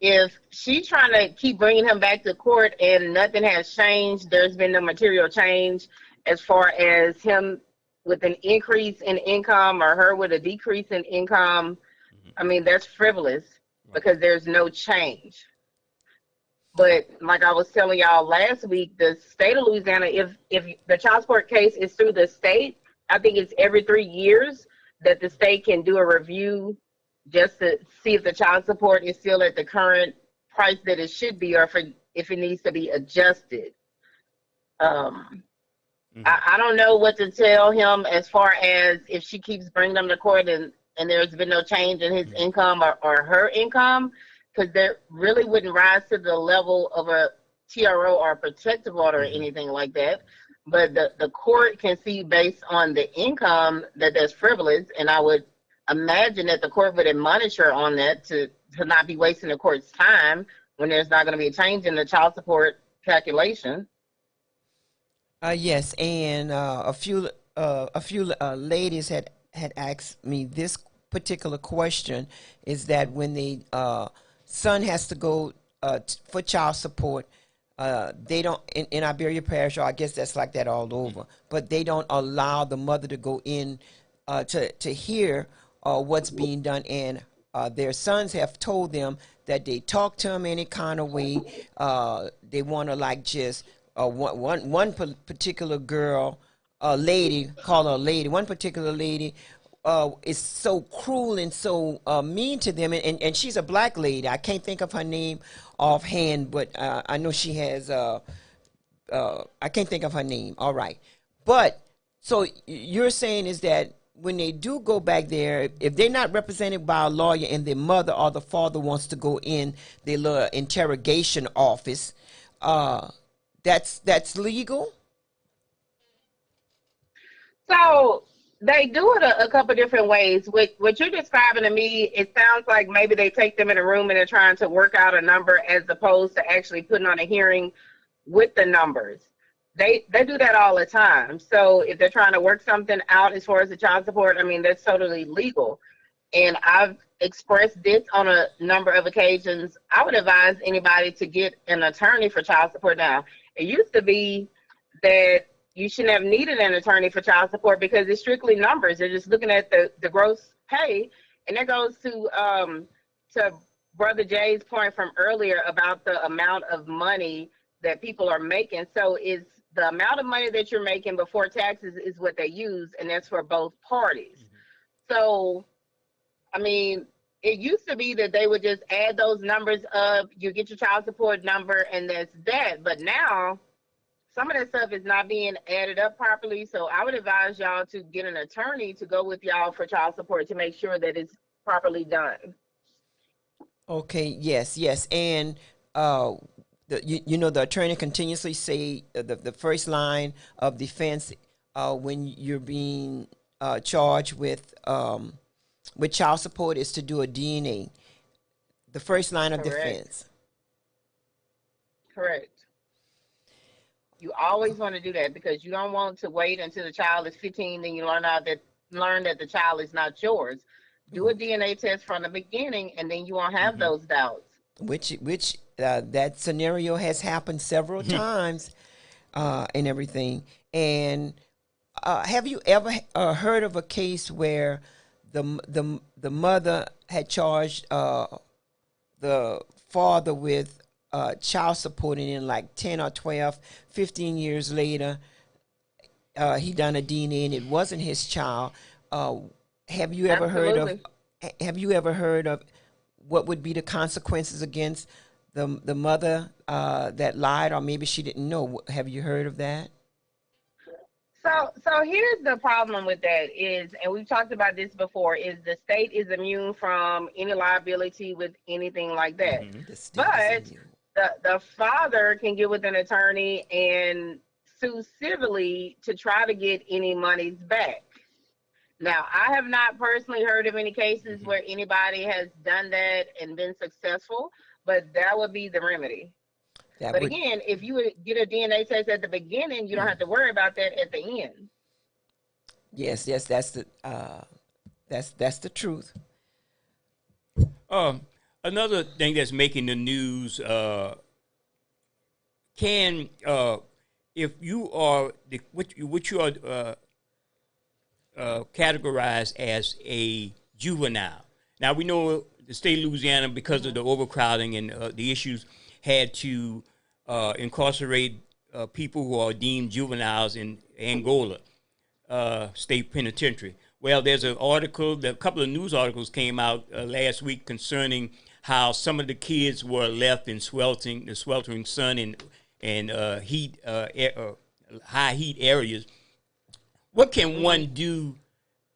If she's trying to keep bringing him back to court and nothing has changed, there's been no material change as far as him with an increase in income or her with a decrease in income, I mean, that's frivolous because there's no change. But like I was telling y'all last week, the state of Louisiana, if the child support case is through the state, I think it's every 3 years that the state can do a review just to see if the child support is still at the current price that it should be, or if it needs to be adjusted. I don't know what to tell him as far as if she keeps bringing him to court and there's been no change in his income or her income, because that really wouldn't rise to the level of a TRO or a protective order or anything like that. But the court can see based on the income that that's frivolous, and I would imagine that the court would admonish her on that to not be wasting the court's time when there's not going to be a change in the child support calculation. Yes, and a few ladies had asked me this particular question is that when the son has to go for child support, they don't, in Iberia Parish, or I guess that's like that all over, but they don't allow the mother to go in to hear what's being done, and their sons have told them that they talk to them any kind of way. They want to like just one particular girl, a lady, call her a lady, one particular lady is so cruel and so mean to them, and she's a black lady. I can't think of her name offhand, but I know she has, I can't think of her name. All right. But so you're saying is that when they do go back there, if they're not represented by a lawyer and the mother or the father wants to go in the little interrogation office, that's legal? So they do it a couple different ways. What you're describing to me, it sounds like maybe they take them in a room and they're trying to work out a number as opposed to actually putting on a hearing with the numbers. They do that all the time. So if they're trying to work something out as far as the child support, I mean, that's totally legal. And I've expressed this on a number of occasions. I would advise anybody to get an attorney for child support now. It used to be that you shouldn't have needed an attorney for child support because it's strictly numbers. They're just looking at the gross pay. And that goes to Brother Jay's point from earlier about the amount of money that people are making. So it's the amount of money that you're making before taxes is what they use, and that's for both parties. Mm-hmm. So, I mean, it used to be that they would just add those numbers up, you get your child support number, and that's that. But now, some of that stuff is not being added up properly, so I would advise y'all to get an attorney to go with y'all for child support to make sure that it's properly done. Okay, yes. And the attorney continuously say the first line of defense when you're being charged with child support is to do a DNA. The first line of defense. Correct. You always want to do that because you don't want to wait until the child is 15, then you learn that the child is not yours. Do a DNA test from the beginning, and then you won't have those doubts. Which that scenario has happened several times, and everything. And have you ever heard of a case where the mother had charged the father with child support, and then like 10 or 12, 15 years later, he done a DNA and it wasn't his child? Have you ever heard of what would be the consequences against the mother that lied, or maybe she didn't know? Have you heard of that? So here's the problem with that is, and we've talked about this before, is the state is immune from any liability with anything like that. Mm-hmm. But the father can get with an attorney and sue civilly to try to get any monies back. Now, I have not personally heard of any cases where anybody has done that and been successful, but that would be the remedy. Again, if you would get a DNA test at the beginning, you don't have to worry about that at the end. Yes, that's the truth. Another thing that's making the news, if you are what you are categorized as a juvenile. Now we know the state of Louisiana, because of the overcrowding and the issues, had to incarcerate people who are deemed juveniles in Angola State Penitentiary. Well, there's an article, a couple of news articles came out last week concerning how some of the kids were left in the sweltering sun and heat, high heat areas. What can one do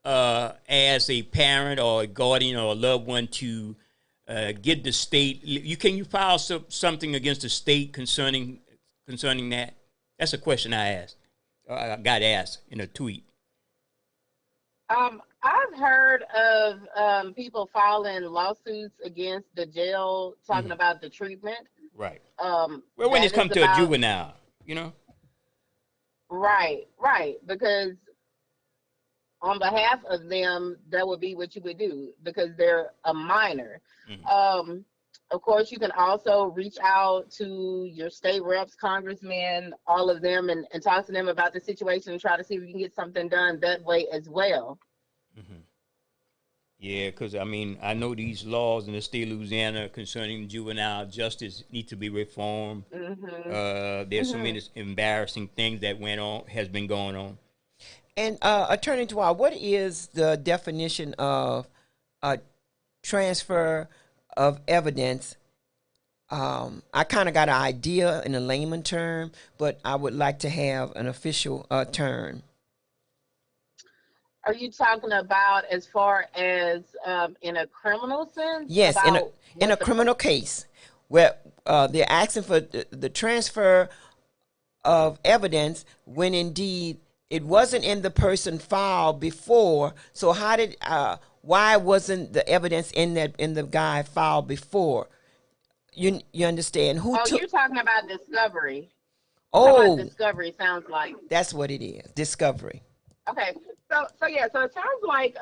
as a parent or a guardian or a loved one to get the state? Can you file something against the state concerning that? That's a question I asked. I got asked in a tweet. I've heard of people filing lawsuits against the jail, talking about the treatment. Right. Well, when it's come to a juvenile, you know. Right. Because on behalf of them, that would be what you would do because they're a minor. Of course, you can also reach out to your state reps, congressmen, all of them, and talk to them about the situation and try to see if you can get something done that way as well. Yeah, because I mean, I know these laws in the state of Louisiana concerning juvenile justice need to be reformed. There's so many embarrassing things that has been going on. And Attorney Dwyer, what is the definition of transfer of evidence? I kind of got an idea in a layman term, but I would like to have an official term. Are you talking about as far as in a criminal sense? Yes, in a criminal case where they're asking for the transfer of evidence when indeed it wasn't in the person file before. So why wasn't the evidence in the guy file before? You understand? You're talking about discovery. Discovery sounds like. That's what it is, discovery. Okay, so it sounds like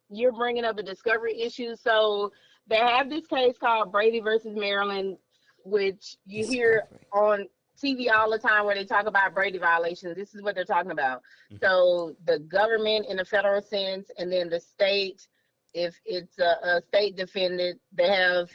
you're bringing up a discovery issue. So they have this case called Brady versus Maryland, which you hear on TV all the time where they talk about Brady violations. This is what they're talking about. So the government in a federal sense, and then the state, if it's a state defendant, they have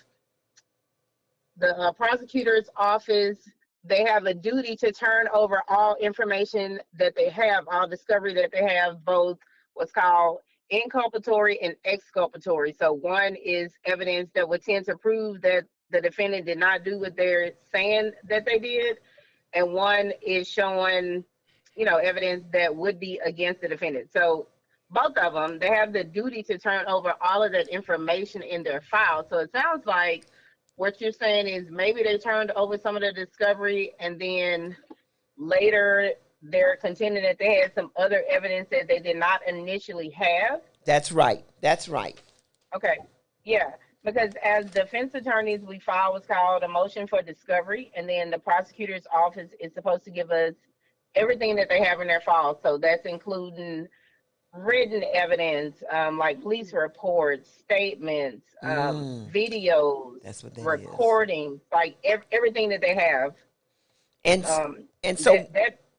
the prosecutor's office. They have a duty to turn over all information that they have, all discovery that they have, both what's called inculpatory and exculpatory. So one is evidence that would tend to prove that the defendant did not do what they're saying that they did, and one is showing, evidence that would be against the defendant. So both of them, they have the duty to turn over all of that information in their file. So it sounds like what you're saying is maybe they turned over some of the discovery and then later they're contending that they had some other evidence that they did not initially have. That's right. Okay. Yeah. Because as defense attorneys, we file what's called a motion for discovery, and then the prosecutor's office is supposed to give us everything that they have in their file. So that's including written evidence, like police reports, statements, videos, recordings, like everything that they have. And so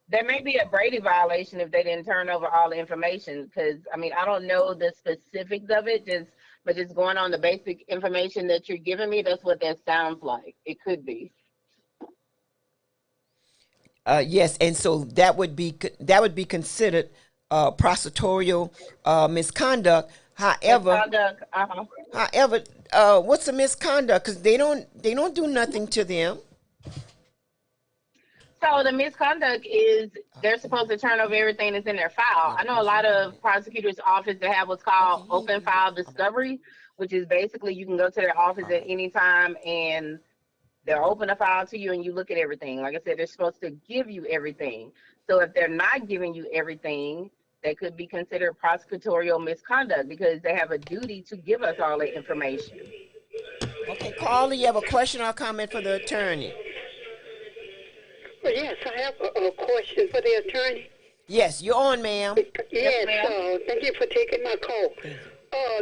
that may be a Brady violation if they didn't turn over all the information. Because I don't know the specifics of it, but just going on the basic information that you're giving me, that's what that sounds like. It could be. Yes, and so that would be considered prosecutorial misconduct. However, what's the misconduct? Because they don't do nothing to them. So the misconduct is they're supposed to turn over everything that's in their file. I know a lot of prosecutors' office that have what's called open file discovery, which is basically you can go to their office at any time and they'll open a file to you and you look at everything. Like I said, they're supposed to give you everything. So if they're not giving you everything, that could be considered prosecutorial misconduct because they have a duty to give us all the information. Okay, Carly, you have a question or a comment for the attorney? Well, yes, I have a question for the attorney. Yes, you're on, ma'am. Yes, thank you for taking my call.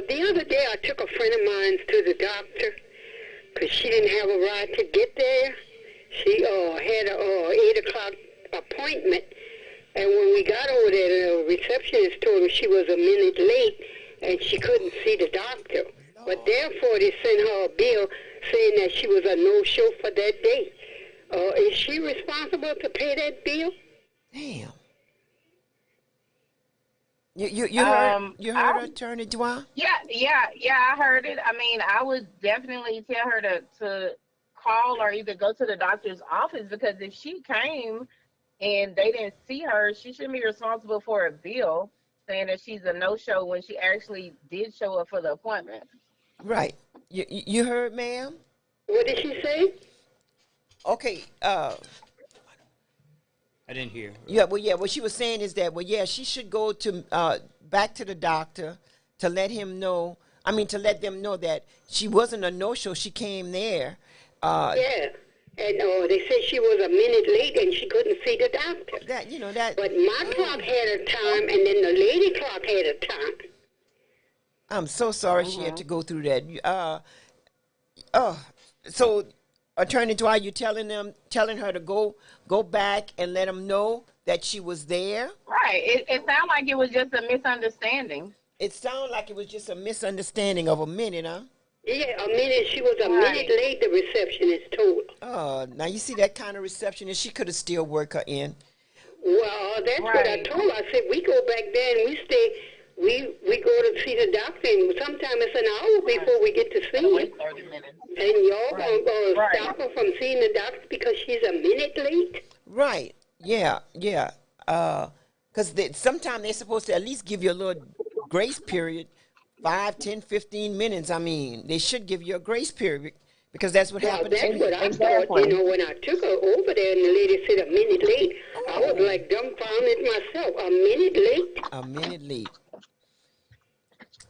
The other day I took a friend of mine to the doctor because she didn't have a ride to get there. She had a 8 o'clock appointment, and when we got over there, the receptionist told her she was a minute late and she couldn't see the doctor. But therefore, they sent her a bill saying that she was a no-show for that day. Is she responsible to pay that bill? Damn. You heard Attorney Dwyer? Yeah, I heard it. I would definitely tell her to call or either go to the doctor's office, because if she came and they didn't see her, she shouldn't be responsible for a bill saying that she's a no-show when she actually did show up for the appointment. Right. You heard, ma'am? What did she say? Okay. I didn't hear. Yeah. What she was saying is that, she should go to back to the doctor to let him know. To let them know that she wasn't a no-show. She came there. Yeah. And they said she was a minute late and she couldn't see the doctor. That. But my clock had a time, and then the lady clock had a time. I'm so sorry she had to go through that. So, Attorney Dwight, you telling her to go back and let them know that she was there? Right. It sounded like it was just a misunderstanding. It sounded like it was just a misunderstanding of a minute, huh? Yeah, a minute. She was a minute late, the receptionist told her. Now you see that kind of receptionist, she could have still worked her in. Well, that's what I told her. I said, we go back there and we stay, we go to see the doctor, and sometimes it's an hour before we get to see him. 30 minutes. And y'all going to stop her from seeing the doctor because she's a minute late? Right. Yeah. Because sometimes they're supposed to at least give you a little grace period, 5, 10, 15 minutes. I mean, they should give you a grace period because that's what happened That's to me. what I thought. When I took her over there and the lady said a minute late, I was like dumbfounded myself. A minute late? A minute late.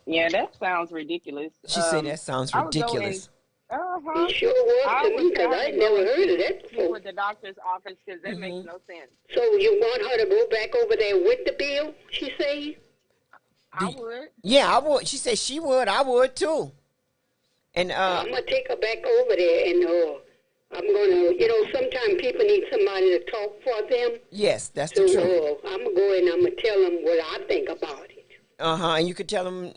Yeah, that sounds ridiculous. She said that sounds ridiculous. It sure was to me because I never heard of that before. With the doctor's office because that makes no sense. So you want her to go back over there with the bill, she say? I would. Yeah, I would. She said she would. I would too. And I'm going to take her back over there and I'm going to, sometimes people need somebody to talk for them. Yes, that's the truth. I'm going to go and I'm going to tell them what I think about it. And you could tell them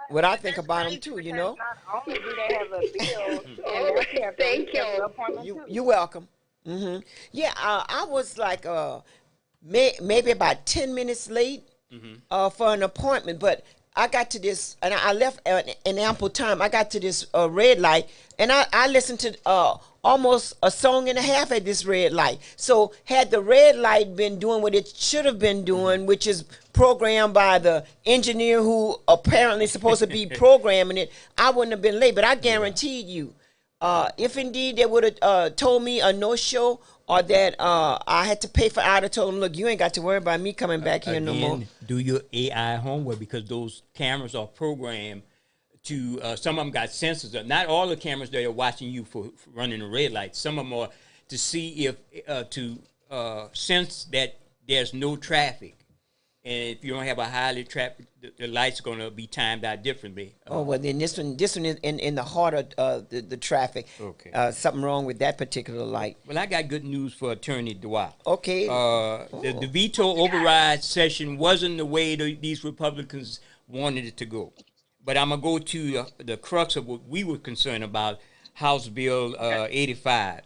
what I think about them too, Not only do they have a bill, all right, thank you. You're welcome. Yeah, I was like maybe about 10 minutes late for an appointment, but I got to this, and I left in ample time. I got to this red light, and I listened to almost a song and a half at this red light. So had the red light been doing what it should have been doing, which is programmed by the engineer who apparently supposed to be programming it, I wouldn't have been late. But I guaranteed you, if indeed they would have told me a no-show or that I had to pay for I told them, look, you ain't got to worry about me coming back here no more. Do your AI homework because those cameras are programmed to, some of them got sensors. Not all the cameras that are watching you for running a red light. Some of them are to see if, to sense that there's no traffic. And if you don't have a highly traffic, the light's going to be timed out differently. Well, then this one is in the heart of the traffic. Okay. Something wrong with that particular light. Well, I got good news for Attorney Dwight. Okay. The veto override session wasn't the way these Republicans wanted it to go. But I'm going to go to the crux of what we were concerned about, House Bill 85.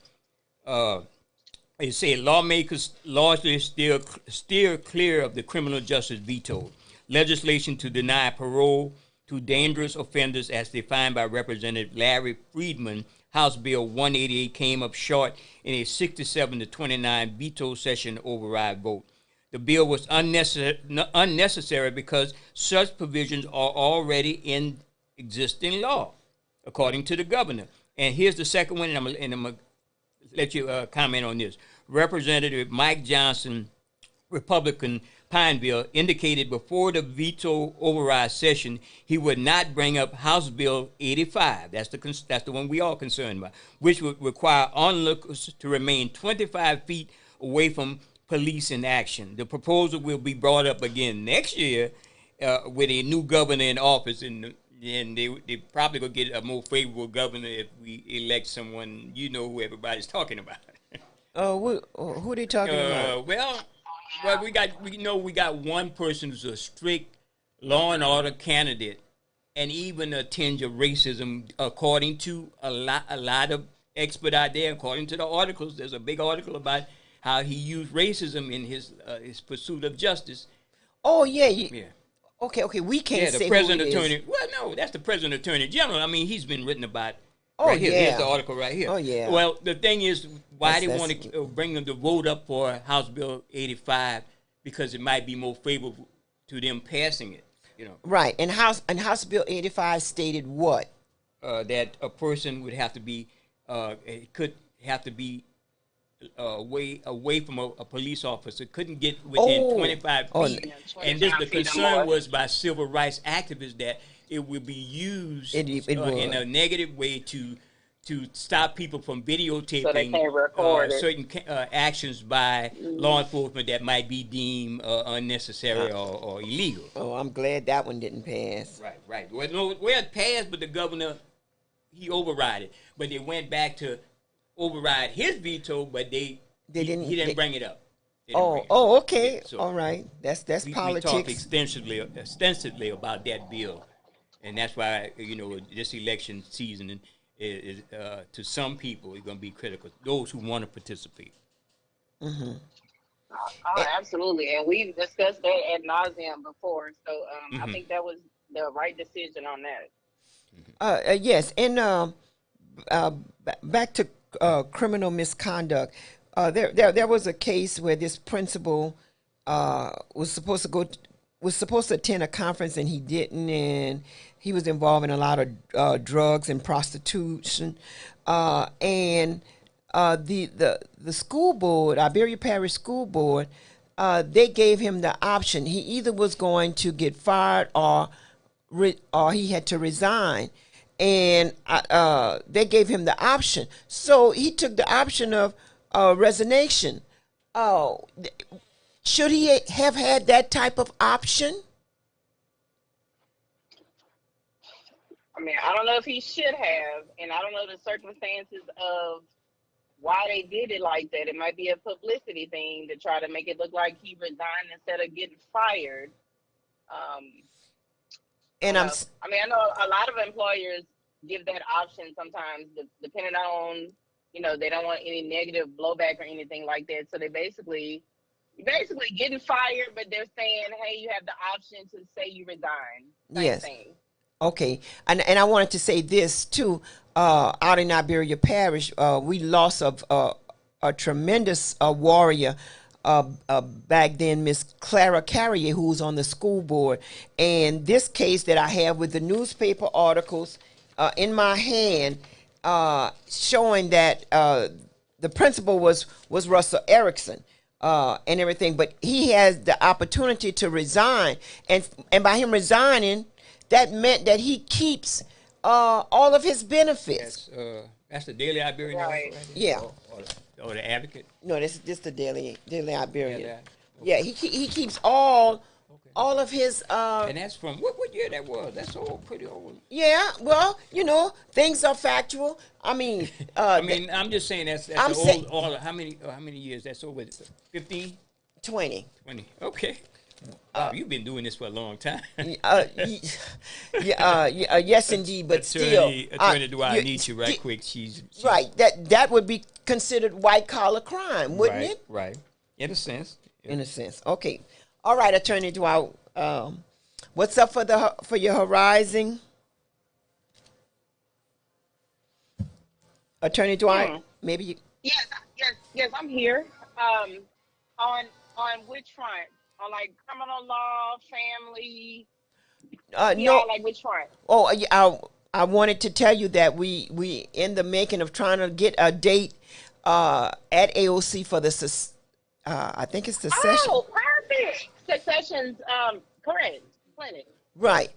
It said lawmakers largely steer clear of the criminal justice veto. Legislation to deny parole to dangerous offenders as defined by Representative Larry Friedman, House Bill 188 came up short in a 67-29 veto session override vote. The bill was unnecessary because such provisions are already in existing law, according to the governor. And here's the second one, and I'm going to let you comment on this. Representative Mike Johnson, Republican, Pineville, indicated before the veto override session he would not bring up House Bill 85. That's the one we all concerned about, which would require onlookers to remain 25 feet away from police in action. The proposal will be brought up again next year with a new governor in office, and they probably going to get a more favorable governor if we elect someone, who everybody's talking about. Who are they talking about? Well, we got one person who's a strict law and order candidate, and even a tinge of racism, according to a lot of experts out there. According to the articles, there's a big article about how he used racism in his pursuit of justice. Oh yeah. Okay. We can't say the president who it attorney. is. Well, no, that's the president attorney general. I mean, he's been written about. Oh, right here. yeah. Here's the article right here. Oh, yeah. Well, the thing is, why they That's- want to bring them to vote up for House Bill 85 because it might be more favorable to them passing it. Right. And House Bill 85 stated what? That a person would have to be, it could have to be away from a police officer. Couldn't get within 25 feet. And this, the concern was by civil rights activists that it would be used in a negative way to to stop people from videotaping So they can't record it. certain actions by law enforcement that might be deemed unnecessary or illegal. Oh, I'm glad that one didn't pass. Right. Well, it passed, but the governor, he override it. But they went back to override his veto, but he didn't bring it up. Okay. Yeah, so all right. That's we politics. talked extensively about that bill, and that's why this election season is to some people it's going to be critical. Those who want to participate. Mm-hmm. Oh, absolutely, and we've discussed that ad nauseum before. So I think that was the right decision on that. Yes, and back to criminal misconduct. There was a case where this principal was supposed to attend a conference and he didn't, and he was involved in a lot of drugs and prostitution, and the school board, Iberia Parish School Board, they gave him the option. He either was going to get fired or he had to resign, and they gave him the option. So he took the option of resignation. Should he have had that type of option? I mean, I don't know if he should have, and I don't know the circumstances of why they did it like that. It might be a publicity thing to try to make it look like he resigned instead of getting fired. I know a lot of employers give that option sometimes, depending on, they don't want any negative blowback or anything like that. So they basically getting fired, but they're saying, hey, you have the option to say you resign. Same thing. Okay, and I wanted to say this too. Out in Iberia Parish, we lost a tremendous warrior back then, Miss Clara Carrier, who was on the school board. And this case that I have with the newspaper articles in my hand, showing that the principal was Russell Erickson. And everything, but he has the opportunity to resign, and by him resigning, that meant that he keeps all of his benefits. That's the Daily Iberian, right? Yeah. Or the Advocate. No, this is just the Daily Iberian. Yeah, he keeps all of his. And that's from what year that was? That's old, pretty old. Yeah, well, things are factual. I mean, I'm just saying that's old. How many years? That's over 15? 20. 20. Okay. You've been doing this for a long time. Yes, indeed, but Attorney Dwight needs you right quick. She's right. That would be considered white collar crime, wouldn't it? Right. In a sense. Yeah. In a sense. Okay. All right, Attorney Dwight. What's up for your Horizon? Attorney Dwight, maybe you. Yes, I'm here. On which front? On like criminal law, family. No, like which front? Oh, I wanted to tell you that we in the making of trying to get a date at AOC for the I think it's the session. Oh, perfect. Succession's correct clinic. Right.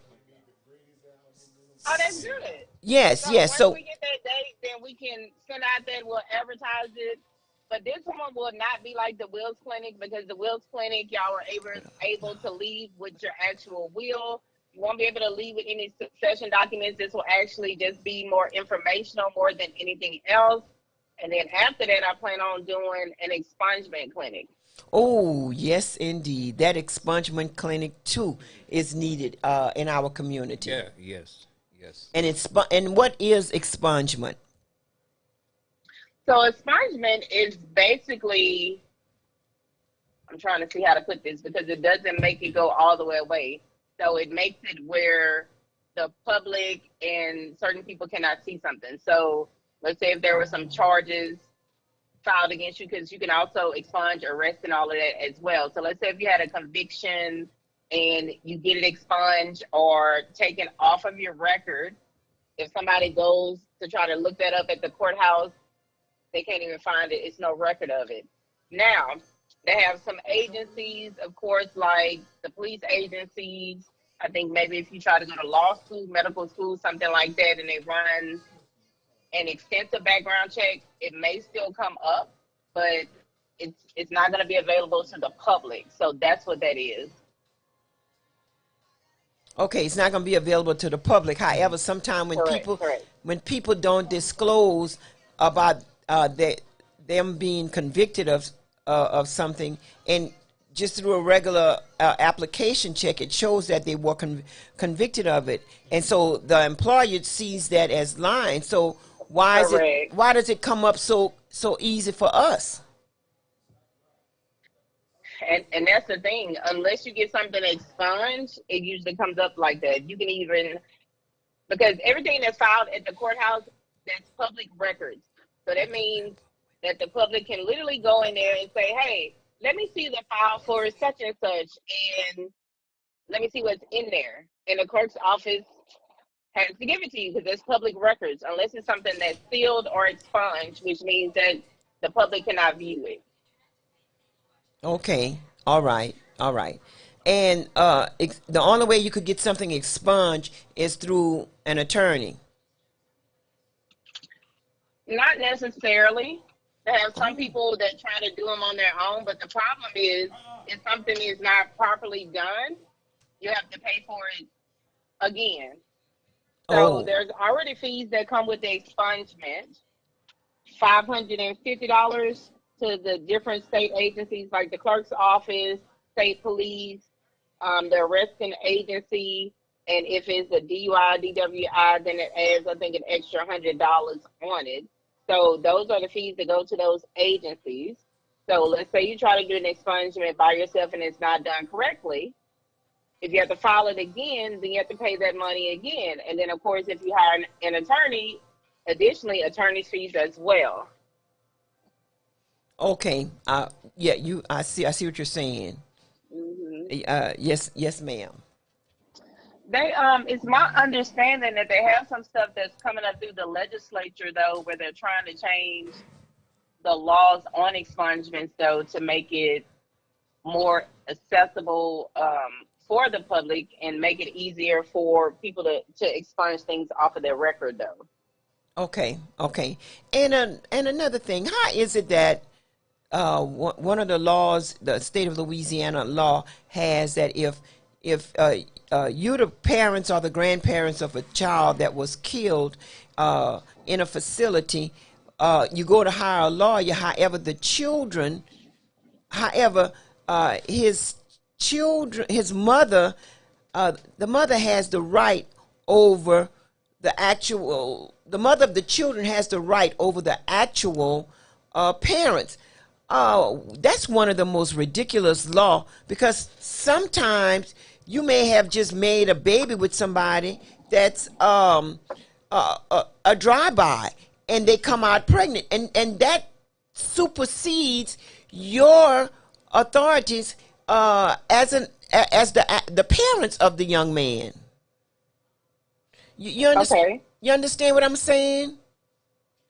Oh, that's good. Yes. Once we get that date, then we can send out that. We'll advertise it. But this one will not be like the Wills Clinic, because the Wills Clinic, y'all were able to leave with your actual will. You won't be able to leave with any succession documents. This will actually just be more informational more than anything else. And then after that, I plan on doing an expungement clinic. Oh, yes, indeed. That expungement clinic, too, is needed in our community. Yeah, yes. And what is expungement? So expungement is basically, I'm trying to see how to put this because it doesn't make it go all the way away. So it makes it where the public and certain people cannot see something. So let's say if there were some charges filed against you, because you can also expunge, arrest, and all of that as well. So let's say if you had a conviction and you get it expunged or taken off of your record, if somebody goes to try to look that up at the courthouse, they can't even find it. It's no record of it. Now, they have some agencies, of course, like the police agencies. I think maybe if you try to go to law school, medical school, something like that, and they run an extensive background check, it may still come up, but it's not going to be available to the public. So that's what that is. Okay, it's not going to be available to the public. However, sometimes when people don't disclose about them being convicted of something, and just through a regular application check, it shows that they were convicted of it, and so the employer sees that as lying. So why does it come up so easy for us? And that's the thing. Unless you get something expunged, it usually comes up like that. You can even, because everything that's filed at the courthouse, that's public records. So that means that the public can literally go in there and say, hey, let me see the file for such and such, and let me see what's in there. And the clerk's office has to give it to you because it's public records, unless it's something that's sealed or expunged, which means that the public cannot view it. Okay, all right. And the only way you could get something expunged is through an attorney. Not necessarily. They have some people that try to do them on their own, but the problem is if something is not properly done, you have to pay for it again. So there's already fees that come with the expungement, $550 to the different state agencies like the clerk's office, state police, the arresting agency, and if it's a DUI, DWI, then it adds, I think, an extra $100 on it. So those are the fees that go to those agencies. So let's say you try to do an expungement by yourself and it's not done correctly. If you have to file it again, then you have to pay that money again. And then, of course, if you hire an attorney, additionally, attorney's fees as well. Okay. I see what you're saying. Mm-hmm. Yes, ma'am. It's my understanding that they have some stuff that's coming up through the legislature, though, where they're trying to change the laws on expungements, though, to make it more accessible for the public and make it easier for people to expunge things off of their record, though. Okay. And another thing, how is it that one of the laws, the state of Louisiana law, has that if you're the parents or the grandparents of a child that was killed in a facility, you go to hire a lawyer. However, his mother, the mother has the right over the mother of the children has the right over the actual parents. That's one of the most ridiculous law, because sometimes you may have just made a baby with somebody that's a drive-by, and they come out pregnant, and that supersedes your authorities as the parents of the young man. You understand? Okay. You understand what I'm saying?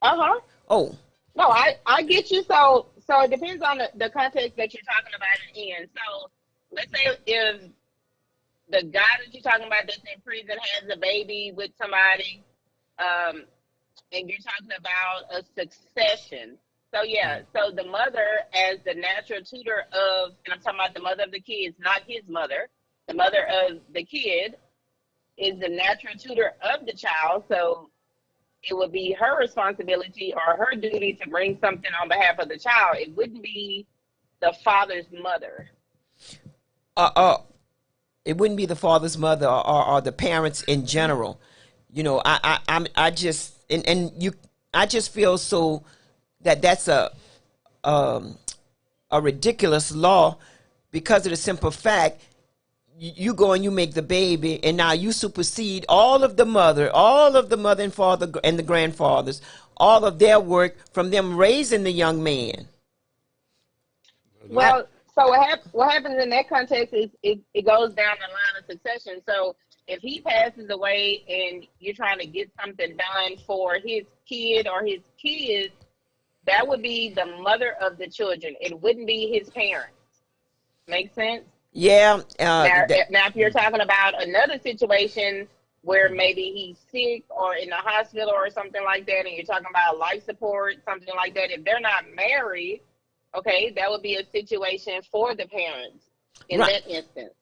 Uh-huh. Oh. No, I get you. So it depends on the context that you're talking about it in. So let's say if the guy that you're talking about that's in prison has a baby with somebody, and you're talking about a succession. So yeah, so the mother as the natural tutor of, and I'm talking about the mother of the kids, not his mother, the mother of the kid is the natural tutor of the child. So it would be her responsibility or her duty to bring something on behalf of the child. It wouldn't be the father's mother. It wouldn't be the father's mother or the parents in general. You know, I just feel so that's a ridiculous law, because of the simple fact you go and you make the baby, and now you supersede all of the mother and father and the grandfathers, all of their work from them raising the young man. Well, so what happens in that context is it goes down the line of succession. So if he passes away and you're trying to get something done for his kid or his kids, that would be the mother of the children. It wouldn't be his parents. Make sense? Yeah. Now, if you're talking about another situation where maybe he's sick or in the hospital or something like that, and you're talking about life support, something like that. If they're not married, okay, that would be a situation for the parents in that instance.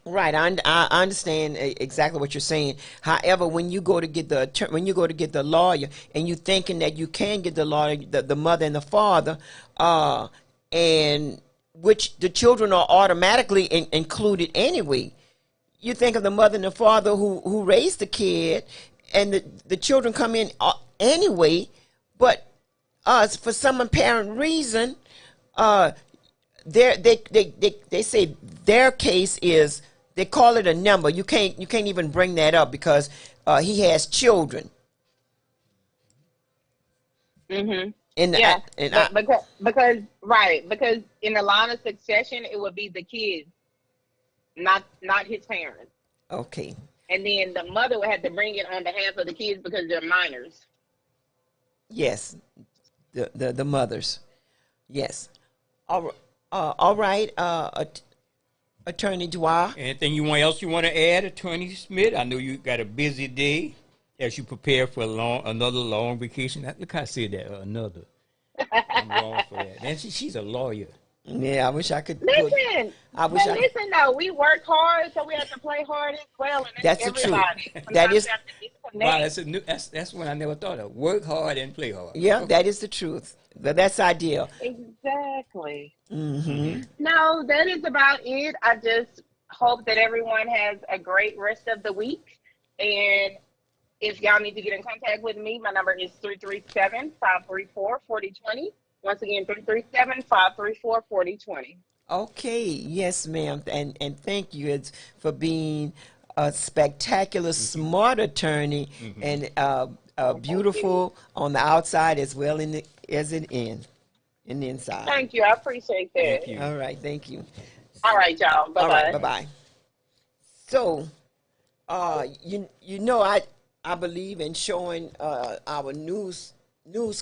Right, I understand exactly what you're saying. However, when you go to get the lawyer, and you thinking that you can get the lawyer, the mother and the father, and which the children are automatically included anyway. You think of the mother and the father who raised the kid, and the children come in anyway. But for some apparent reason, they say their case is, they call it a number. You can't even bring that up because he has children. Mm-hmm. Because in the line of succession, it would be the kids, not his parents. Okay. And then the mother would have to bring it on behalf of the kids because they're minors. Yes, the mothers. Yes. All right. Attorney Dwyer. Anything else you want to add, Attorney Smith? I know you got a busy day as you prepare for another long vacation. Look how I said that, another. I'm wrong for that. And she's a lawyer. Yeah, I wish I could. Listen, listen though, we work hard, so we have to play hard as well. And that's the truth. That is. Wow, that's one I never thought of. Work hard and play hard. Yeah, that is the truth. But that's ideal. Exactly. Mm-hmm. No, that is about it. I just hope that everyone has a great rest of the week. And if y'all need to get in contact with me, my number is 337-534-4020. Once again, 337-534-4020. Okay. Yes, ma'am. And thank you for being a spectacular, smart attorney, and beautiful on the outside as well as in the inside. Thank you. I appreciate that. Thank you. All right. Thank you. All right, y'all. Bye-bye. All right. Bye-bye. So, I believe in showing our news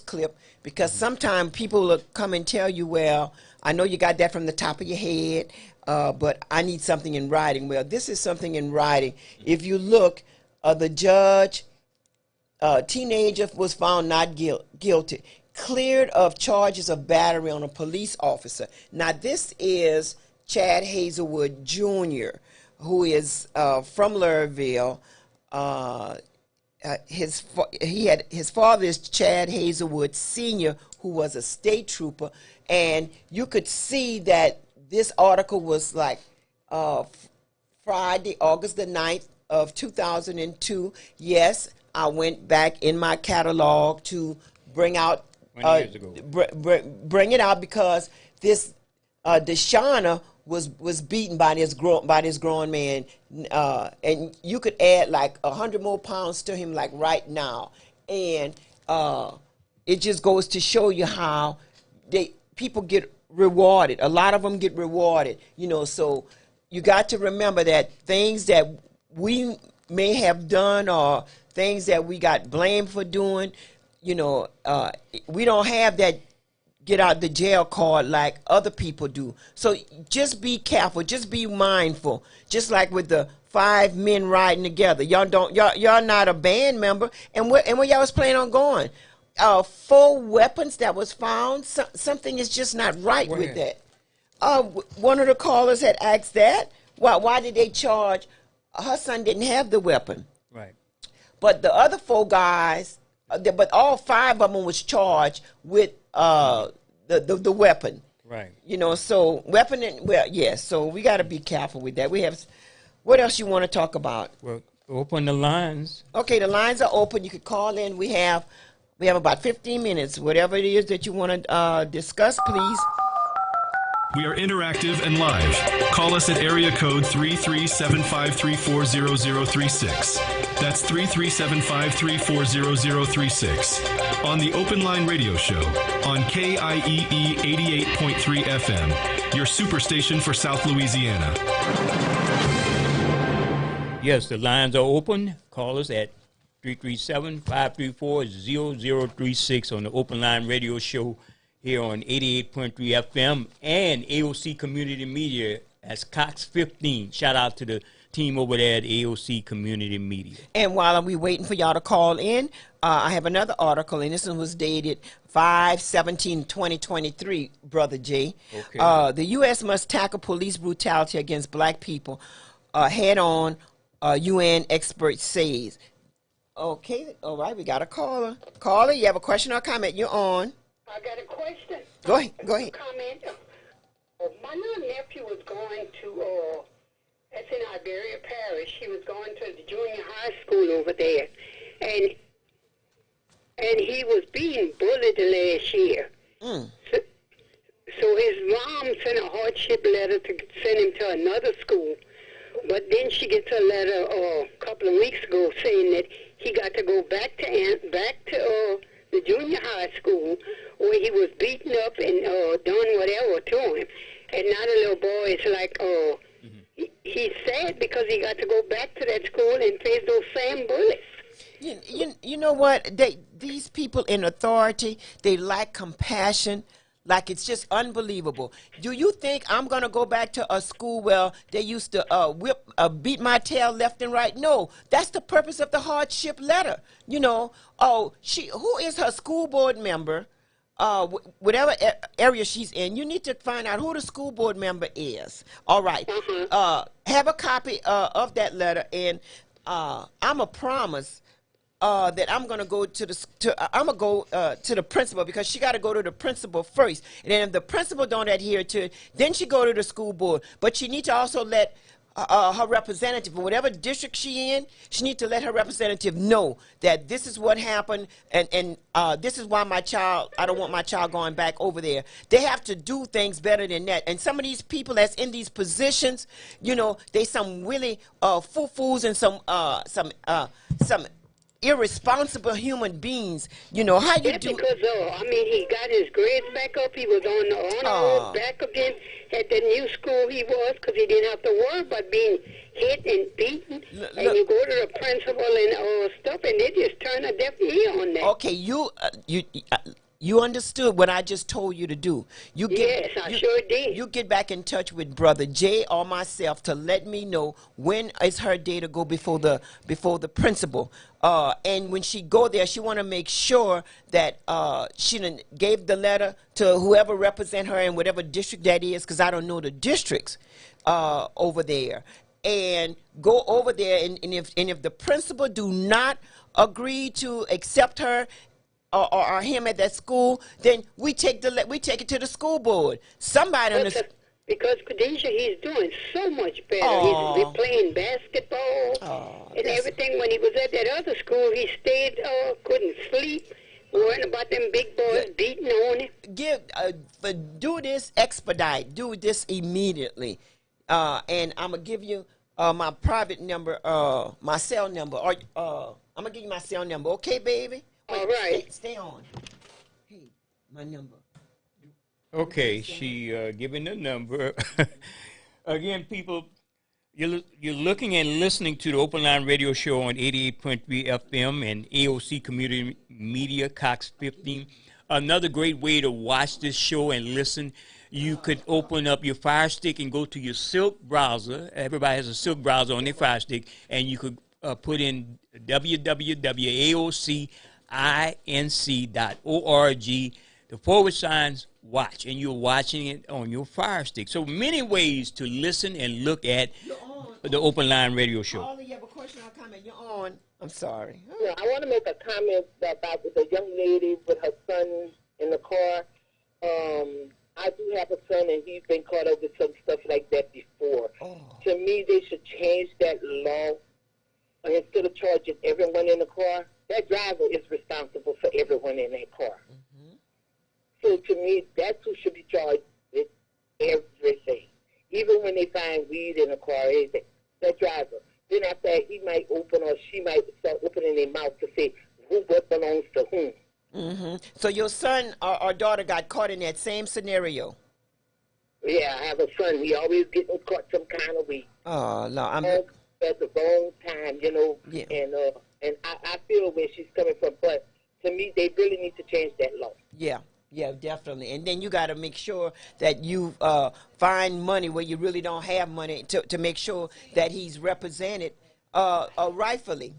clip, because sometimes people will come and tell you, well, I know you got that from the top of your head, but I need something in writing. Well, this is something in writing. If you look, the judge, teenager was found not guilty, cleared of charges of battery on a police officer. Now, this is Chad Hazelwood Jr., who is from Louisville. His father is Chad Hazelwood Sr., who was a state trooper, and you could see that this article was like Friday, August the 9th of 2002. Yes, I went back in my catalog to bring out 20 years ago. Bring it out, because this Deshauna was beaten by this grown man, and you could add like 100 more pounds to him like right now, and it just goes to show you how people get rewarded. A lot of them get rewarded, so you got to remember that things that we may have done, or things that we got blamed for doing, we don't have that get out the jail card like other people do. So just be careful, just be mindful. Just like with the 5 men riding together, y'all not a band member, and where y'all was planning on going. 4 weapons that was found. Something is just not right with that. One of the callers had asked that. Why did they charge? Her son didn't have the weapon. Right. But the other 4 guys, but all 5 of them was charged with the weapon. Right. So weapon so we got to be careful with that. We have, what else you want to talk about? Well, open the lines. Okay, the lines are open. You could call in. We have about 15 minutes. Whatever it is that you want to discuss, please. We are interactive and live. Call us at area code 337-534-0036. That's 337-534-0036. On the Open Line Radio Show on KIEE 88.3 FM, your superstation for South Louisiana. Yes, the lines are open. Call us at 337-534-0036 on the Open Line Radio Show here on 88.3 FM and AOC Community Media as Cox 15. Shout out to the team over there at AOC Community Media. And while we waiting for y'all to call in, I have another article, and this one was dated 5/17/2023, Brother J. Okay. The U.S. must tackle police brutality against black people head on, UN expert says. Okay, all right, we got a caller. Caller, you have a question or comment? You're on. I got a question. Go ahead. Go ahead. Comment. My little nephew was going to, that's in Iberia Parish. He was going to the junior high school over there, and he was being bullied last year. So his mom sent a hardship letter to send him to another school, but then she gets a letter a couple of weeks ago saying that he got to go back to the junior high school where he was beaten up and done whatever to him. And now the little boy is like, he's sad because he got to go back to that school and face those same bullies. You know what? These people in authority, they lack compassion. Like, it's just unbelievable. Do you think I'm going to go back to a school where they used to beat my tail left and right? No, that's the purpose of the hardship letter. You know, who is her school board member? Whatever area she's in, you need to find out who the school board member is. All right. Have a copy of that letter, and I'm a promise that I'm gonna go to the principal, because she got to go to the principal first, and then if the principal don't adhere to it, then she go to the school board. But she need to also let her representative, whatever district she in, she need to let her representative know that this is what happened, and this is why I don't want my child going back over there. They have to do things better than that. And some of these people that's in these positions, you know, they some really foo-foos and some irresponsible human beings. You know how you do. Because he got his grades back up. He was on the honor back again at the new school he was, because he didn't have to worry about being hit and beaten. And you go to the principal and stuff, and they just turn a deaf ear on that. Okay, you understood what I just told you to do. Yes, I sure did. You get back in touch with Brother Jay or myself to let me know when is her day to go before the principal. And when she go there, she want to make sure that she done gave the letter to whoever represent her in whatever district that is, because I don't know the districts over there. And go over there, and if the principal do not agree to accept her or him at that school, then we take it to the school board. Somebody on the because Khadijah, he's doing so much better. He's playing basketball and everything. When he was at that other school, he stayed, couldn't sleep, worrying about them big boys beating on him. Do this immediately, and I'm gonna give you my private number, my cell number, or I'm gonna give you my cell number. Okay, baby? All right. Stay on. Hey, my number. Okay, she giving the number. Again, people, you're looking and listening to the Open Line Radio Show on 88.3 FM and AOC Community Media, Cox 15. Another great way to watch this show and listen, you could open up your Fire Stick and go to your Silk browser. Everybody has a Silk browser on their Fire Stick, and you could put in www.aocinc.org, the / watch, and you're watching it on your Fire Stick. So many ways to listen and look at the Open Line Radio Show. Ollie, you have a question or comment? You're on. I'm sorry. Yeah, I want to make a comment about the young lady with her son in the car. I do have a son, and he's been caught up with some stuff like that before. To me, they should change that law. Instead of charging everyone in the car, that driver is responsible for everyone in that car. So to me, that's who should be charged with everything. Even when they find weed in the car, that driver. Then after that, he might open, or she might start opening their mouth to say what belongs to whom. So your son or daughter got caught in that same scenario? Yeah, I have a son. He always getting caught some kind of way. Oh, no. At the wrong time, you know. Yeah. And I feel where she's coming from, but to me, they really need to change that law. Yeah. Yeah, definitely. And then you got to make sure that you find money where you really don't have money to make sure that he's represented rightfully.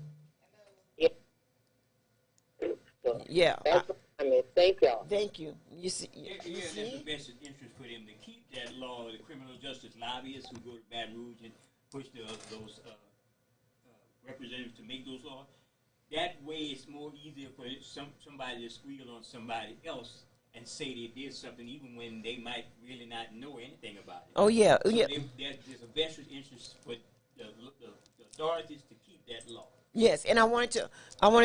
Yeah. I mean, thank y'all. Thank you. You see, That's the best interest for them to keep that law. The criminal justice lobbyists who go to Baton Rouge and push those representatives to make those laws. That way, it's more easier for somebody to squeal on somebody else and say they did something, even when they might really not know anything about it. Oh yeah, so yeah. There's a vested interest for the authorities to keep that law. Yes, and I wanted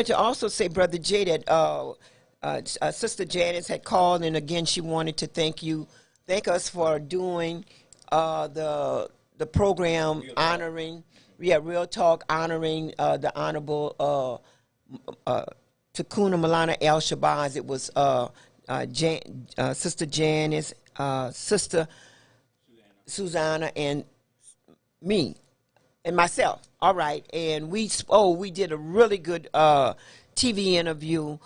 to also say, Brother Jay, that Sister Janice had called, and again she wanted to thank us for doing the program honoring, Real Talk, honoring the Honorable Takuna Malana El Shabazz. It was Sister Janice, Sister Susanna, and me. And myself, all right, and we did a really good TV interview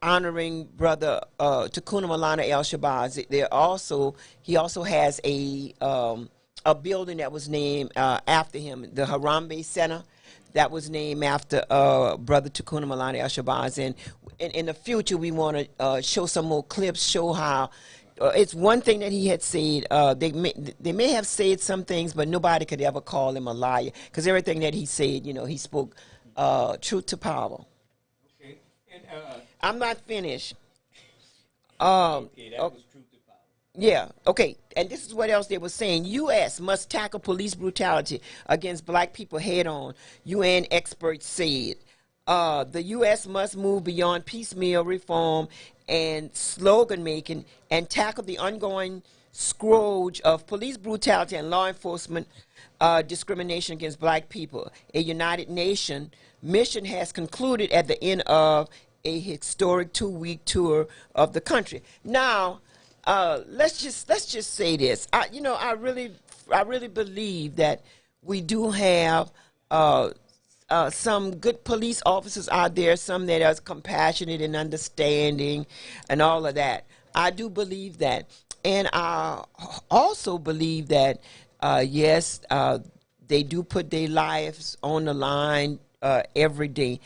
honoring Brother Takuna Malana El Shabazz. He also has a building that was named after him, the Harambe Center, that was named after Brother Takuna Malana El Shabazz. And in the future, we want to show some more clips, show how. It's one thing that he had said. They may have said some things, but nobody could ever call him a liar, because everything that he said, he spoke truth to power. Okay. And, I'm not finished. Okay, that was truth to power. Yeah, okay. And this is what else they were saying. U.S. must tackle police brutality against black people head on, UN experts said. The U.S. must move beyond piecemeal reform and slogan making and tackle the ongoing scourge of police brutality and law enforcement discrimination against black people. A United Nations mission has concluded at the end of a historic 2-week tour of the country. Now, let's just say this. I really believe that we do have some good police officers out there, some that are compassionate and understanding and all of that. I do believe that. And I also believe that, yes, they do put their lives on the line every day.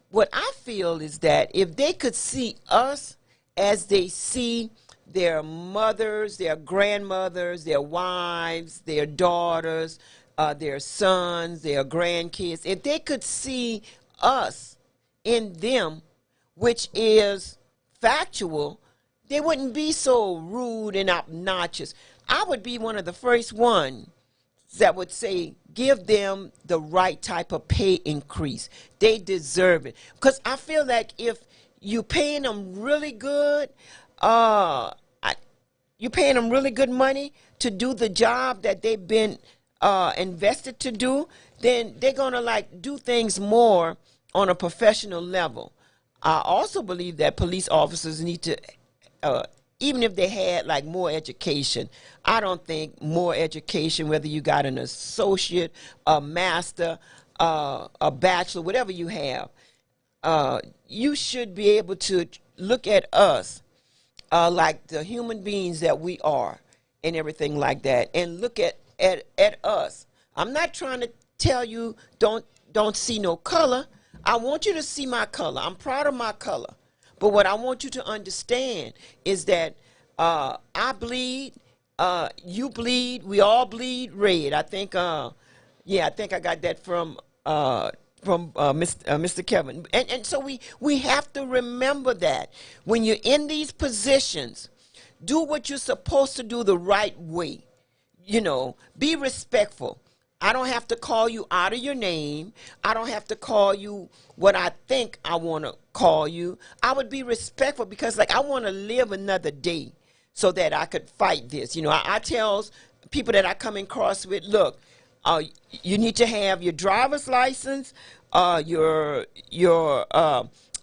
What I feel is that if they could see us as they see their mothers, their grandmothers, their wives, their daughters, their sons, their grandkids, if they could see us in them, which is factual, they wouldn't be so rude and obnoxious. I would be one of the first ones that would say, give them the right type of pay increase. They deserve it. Because I feel like if you're paying them really good, you're paying them really good money to do the job that they've been invested to do, then they're going to do things more on a professional level. I also believe that police officers need to, even if they had more education, I don't think more education, whether you got an associate, a master, a bachelor, whatever you have, you should be able to look at us like the human beings that we are and everything like that, and look at us. I'm not trying to tell you don't see no color. I want you to see my color. I'm proud of my color. But what I want you to understand is that I bleed, you bleed, we all bleed red. I think I got that from Mr. Kevin. And so we have to remember that when you're in these positions, do what you're supposed to do the right way. Be respectful. I don't have to call you out of your name. I don't have to call you what I think I want to call you. I would be respectful because I want to live another day so that I could fight this. I tell people that I come in cross with, look, you need to have your driver's license, your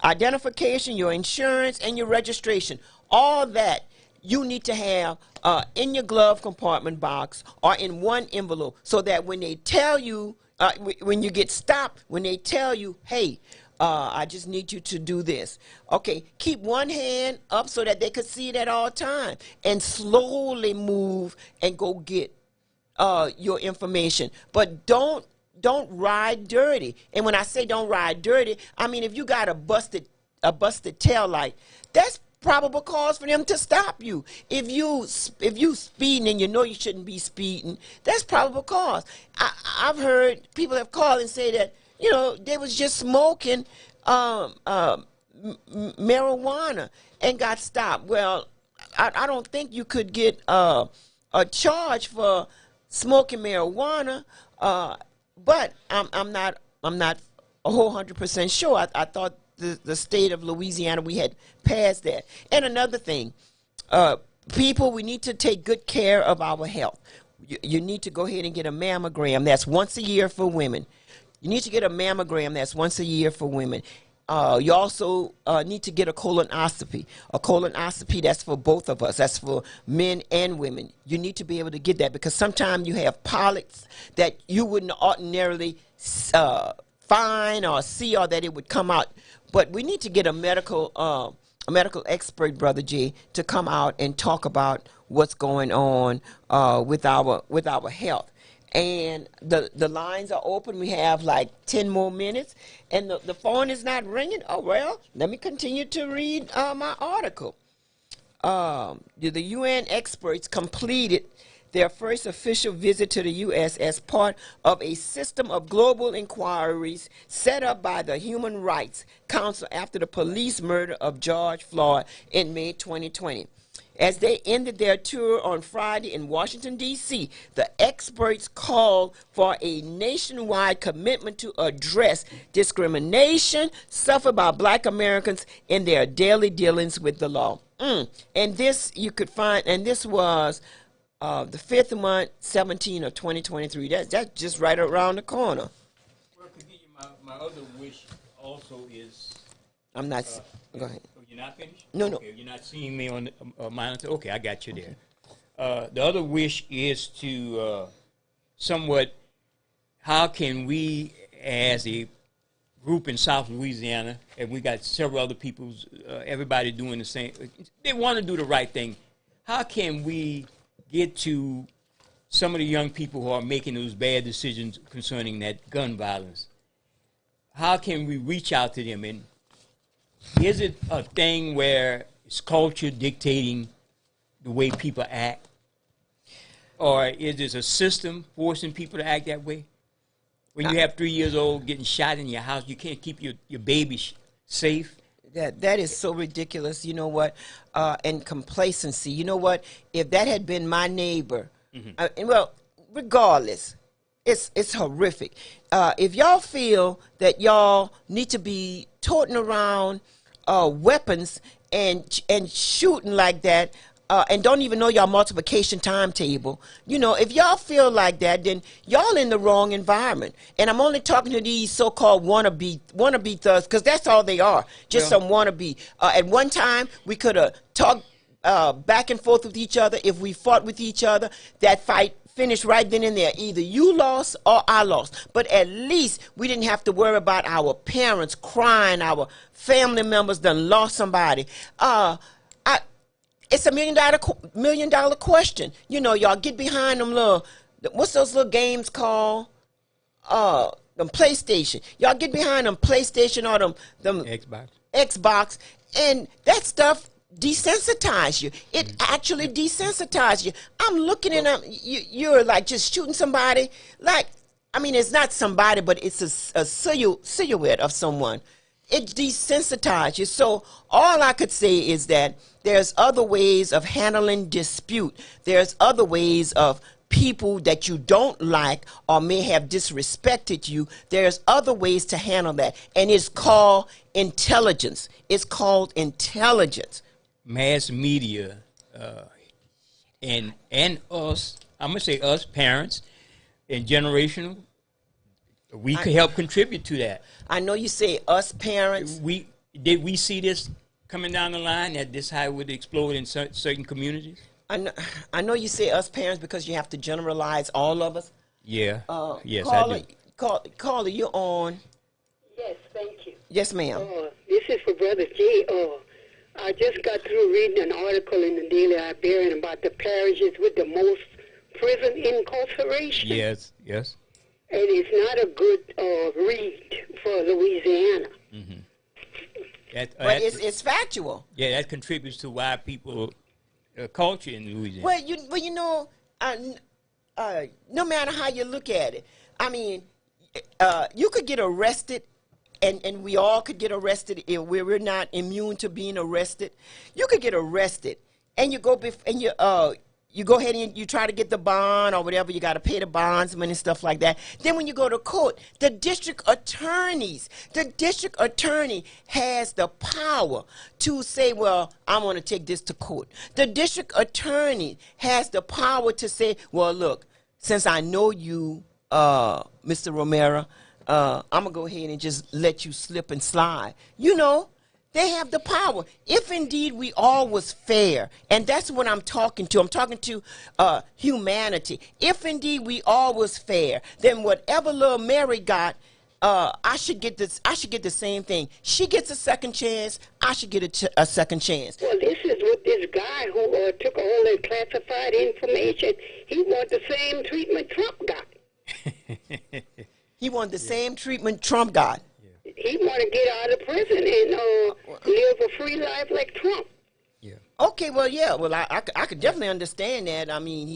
identification, your insurance, and your registration. All that you need to have in your glove compartment box or in one envelope, so that when they tell you, when you get stopped, when they tell you, hey, I just need you to do this. Okay, keep one hand up so that they could see it at all time, and slowly move and go get your information. But don't ride dirty. And when I say don't ride dirty, I mean if you got a busted tail light, that's probable cause for them to stop you. If you speeding and you know you shouldn't be speeding, that's probable cause. I've heard people have called and say that they was just smoking marijuana and got stopped. Well, I don't think you could get a charge for smoking marijuana, but I'm not 100% sure. I thought the state of Louisiana, we had passed that. And another thing, people, we need to take good care of our health. You need to go ahead and get a mammogram. That's once a year for women. You need to get a mammogram. That's once a year for women. You also need to get a colonoscopy. A colonoscopy, that's for both of us. That's for men and women. You need to be able to get that because sometimes you have polyps that you wouldn't ordinarily find or see, or that it would come out. But we need to get a medical expert, Brother J, to come out and talk about what's going on with our health. And the lines are open. We have like 10 more minutes, and the phone is not ringing. Oh, well, let me continue to read my article. The UN experts completed their first official visit to the U.S. as part of a system of global inquiries set up by the Human Rights Council after the police murder of George Floyd in May 2020. As they ended their tour on Friday in Washington, D.C., the experts called for a nationwide commitment to address discrimination suffered by Black Americans in their daily dealings with the law. And this you could find, and this was the 5th month, 17 of 2023. That's just right around the corner. Well, my other wish also is... I'm not... go ahead. You're not finished? No. Okay, you're not seeing me on the monitor? Okay, I got you there. The other wish is to somewhat, how can we as a group in South Louisiana, and we got several other people, everybody doing the same, they want to do the right thing. How can we get to some of the young people who are making those bad decisions concerning that gun violence? How can we reach out to them? And is it a thing where it's culture dictating the way people act? Or is this a system forcing people to act that way? When you have 3 years old getting shot in your house, you can't keep your baby safe. That is so ridiculous. You know what? And complacency. You know what? If that had been my neighbor, and well, regardless, it's horrific. If y'all feel that y'all need to be toting around weapons and shooting like that, and don't even know your multiplication timetable, if y'all feel like that, then y'all in the wrong environment. And I'm only talking to these so-called wannabe thugs, because that's all they are, just some wannabe. At one time, we could have talked back and forth with each other. If we fought with each other, that fight finished right then and there. Either you lost or I lost. But at least we didn't have to worry about our parents crying, our family members done lost somebody. It's a $1 million question. Y'all get behind them what's those little games called? Them PlayStation. Y'all get behind them PlayStation or them Xbox, and that stuff desensitize you. It actually desensitizes you. I'm looking at you're like just shooting somebody. It's not somebody, but it's a silhouette of someone. It desensitizes you. So all I could say is that there's other ways of handling dispute. There's other ways of people that you don't like or may have disrespected you. There's other ways to handle that. And it's called intelligence. It's called intelligence. Mass media and us, I'm going to say us, parents, and generational, we could help contribute to that. I know you say us parents. Did we see this coming down the line, that this how it would explode in certain communities? I know you say us parents because you have to generalize all of us. Yeah. Yes, I do. Caller, you're on. Yes, thank you. Yes, ma'am. This is for Brother Jay. I just got through reading an article in the Daily Iberian about the parishes with the most prison incarceration. Yes, yes. And it's not a good read for Louisiana. But it's factual. Yeah, that contributes to why people culture in Louisiana. Well, you know, no matter how you look at it, I mean, you could get arrested, and we all could get arrested. If we're not immune to being arrested. You could get arrested, and you go you go ahead and you try to get the bond or whatever. You got to pay the bondsman and stuff like that. Then when you go to court, the district attorney has the power to say, well, I want to take this to court. The district attorney has the power to say, well, look, since I know you, Mr. Romero, I'm going to go ahead and just let you slip and slide. You know, they have the power. If indeed we all was fair, and that's what I'm talking to. I'm talking to humanity. If indeed we all was fair, then whatever little Mary got, I should get this. I should get the same thing. She gets a second chance. I should get a second chance. Well, this is what this guy who took all the classified information. He wants the same treatment Trump got. He wanted the same treatment Trump got. He want to get out of prison and live a free life like Trump. Okay, well, yeah. Well, I could definitely understand that. I mean,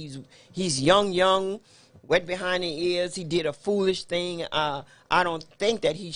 he's young, wet behind the ears. He did a foolish thing. I don't think that he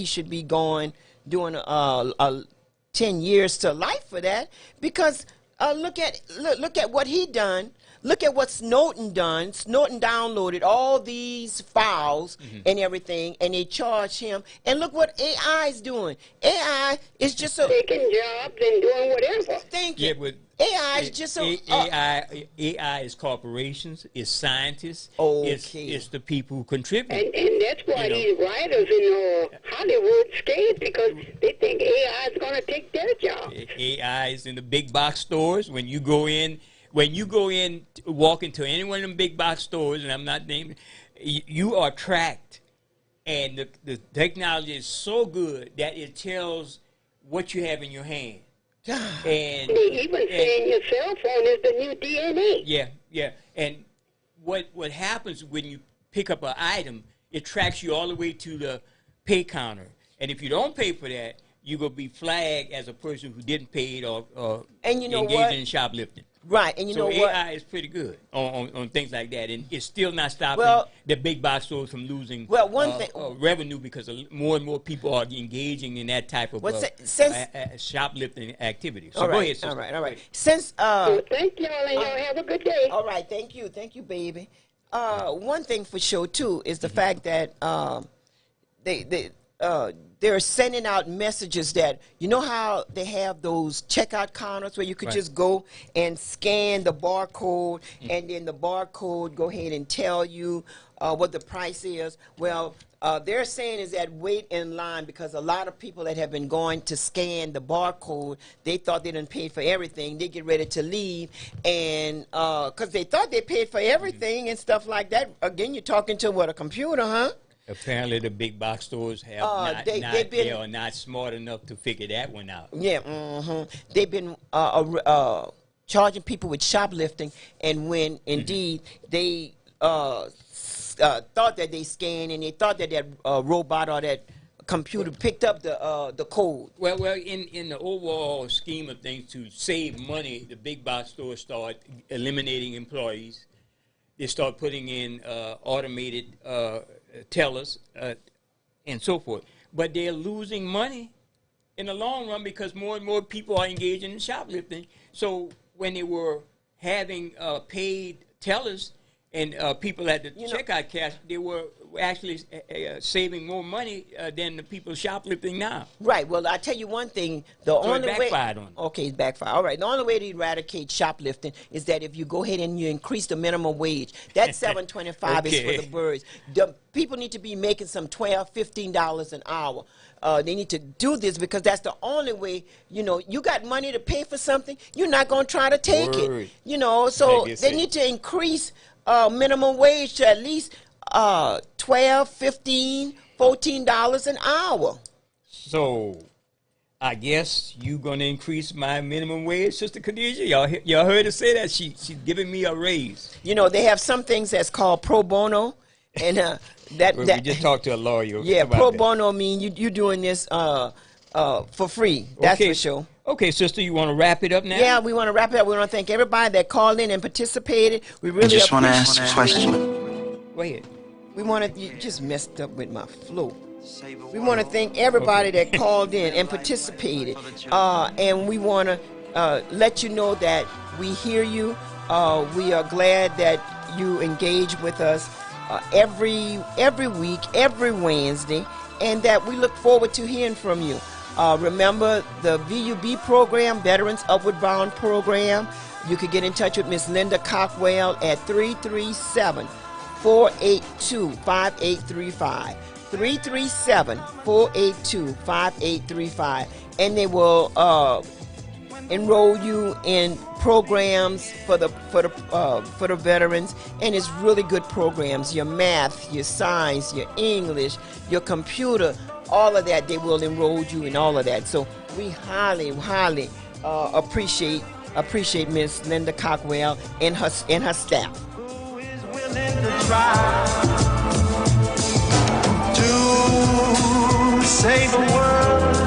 should be doing 10 years to life for that, because look at what he done. Look at what Snowden done. Snowden downloaded all these files and everything, and they charged him. And look what AI is doing. AI is just taking jobs and doing whatever. Thank you. Yeah, but AI is just AI is corporations, is scientists, it's the people who contribute. And that's why these writers in Hollywood scared, because they think AI is going to take their job. AI is in the big box stores. When you go in, walk into any one of them big box stores, and I'm not naming, you are tracked. And the technology is so good that it tells what you have in your hand. And they even saying your cell phone is the new DNA. Yeah. And what happens when you pick up an item, it tracks you all the way to the pay counter. And if you don't pay for that, you're going to be flagged as a person who didn't pay it or and you know engaged what? in shoplifting. Right, and you know what? AI is pretty good on things like that, and it's still not stopping the big box stores from losing revenue, because more and more people are engaging in that type of shoplifting activity. So go ahead, sister. All right. Since thank y'all, and y'all have a good day. All right, thank you, baby. One thing for sure too is the fact that they're sending out messages that, you know how they have those checkout counters where you could just go and scan the barcode, and then the barcode go ahead and tell you what the price is. Well, they're saying is that wait in line, because a lot of people that have been going to scan the barcode, they thought they didn't pay for everything. They get ready to leave, and because they thought they paid for everything and stuff like that. Again, you're talking to a computer, huh? Apparently, the big box stores have they are not smart enough to figure that one out. Yeah, they've been charging people with shoplifting, and when indeed they thought that they scanned, and they thought that that robot or that computer picked up the code. Well, in the overall scheme of things, to save money, the big box stores start eliminating employees. They start putting in automated tellers and so forth. But they're losing money in the long run, because more and more people are engaging in shoplifting. So when they were having paid tellers and people at the checkout cash, they were actually saving more money than the people shoplifting now. Right. Well, I tell you one thing. It backfired on them. Okay, it's backfired. All right. The only way to eradicate shoplifting is that if you go ahead and you increase the minimum wage, that $7.25 is for the birds. The people need to be making some $12, $15 an hour. They need to do this, because that's the only way. You got money to pay for something, you're not going to try to take it. So they need to increase minimum wage to at least $12, $15, $14 an hour. So, I guess you gonna increase my minimum wage, Sister Khadijah? Y'all heard her say that she's giving me a raise. You know, they have some things that's called pro bono, and We just talked to a lawyer. Yeah, about pro that. bono mean you doing this for free. That's Okay. for sure. Okay, sister, you want to wrap it up now? Yeah, we want to wrap it up. We want to thank everybody that called in and participated. We really just want to appreciate- ask a question. Go ahead. We want to, you just messed up with my flow. We want to thank everybody that called in and participated. And we want to let you know that we hear you. We are glad that you engage with us every week, every Wednesday, and that we look forward to hearing from you. Remember the VUB program, Veterans Upward Bound program. You could get in touch with Miss Linda Cockwell at 337-482-5835. 337-482-5835. And they will enroll you in programs for the veterans, and it's really good programs. Your math, your science, your English, your computer, all of that, they will enroll you in all of that. So we highly appreciate Miss Linda Cockwell and her staff. To save the world.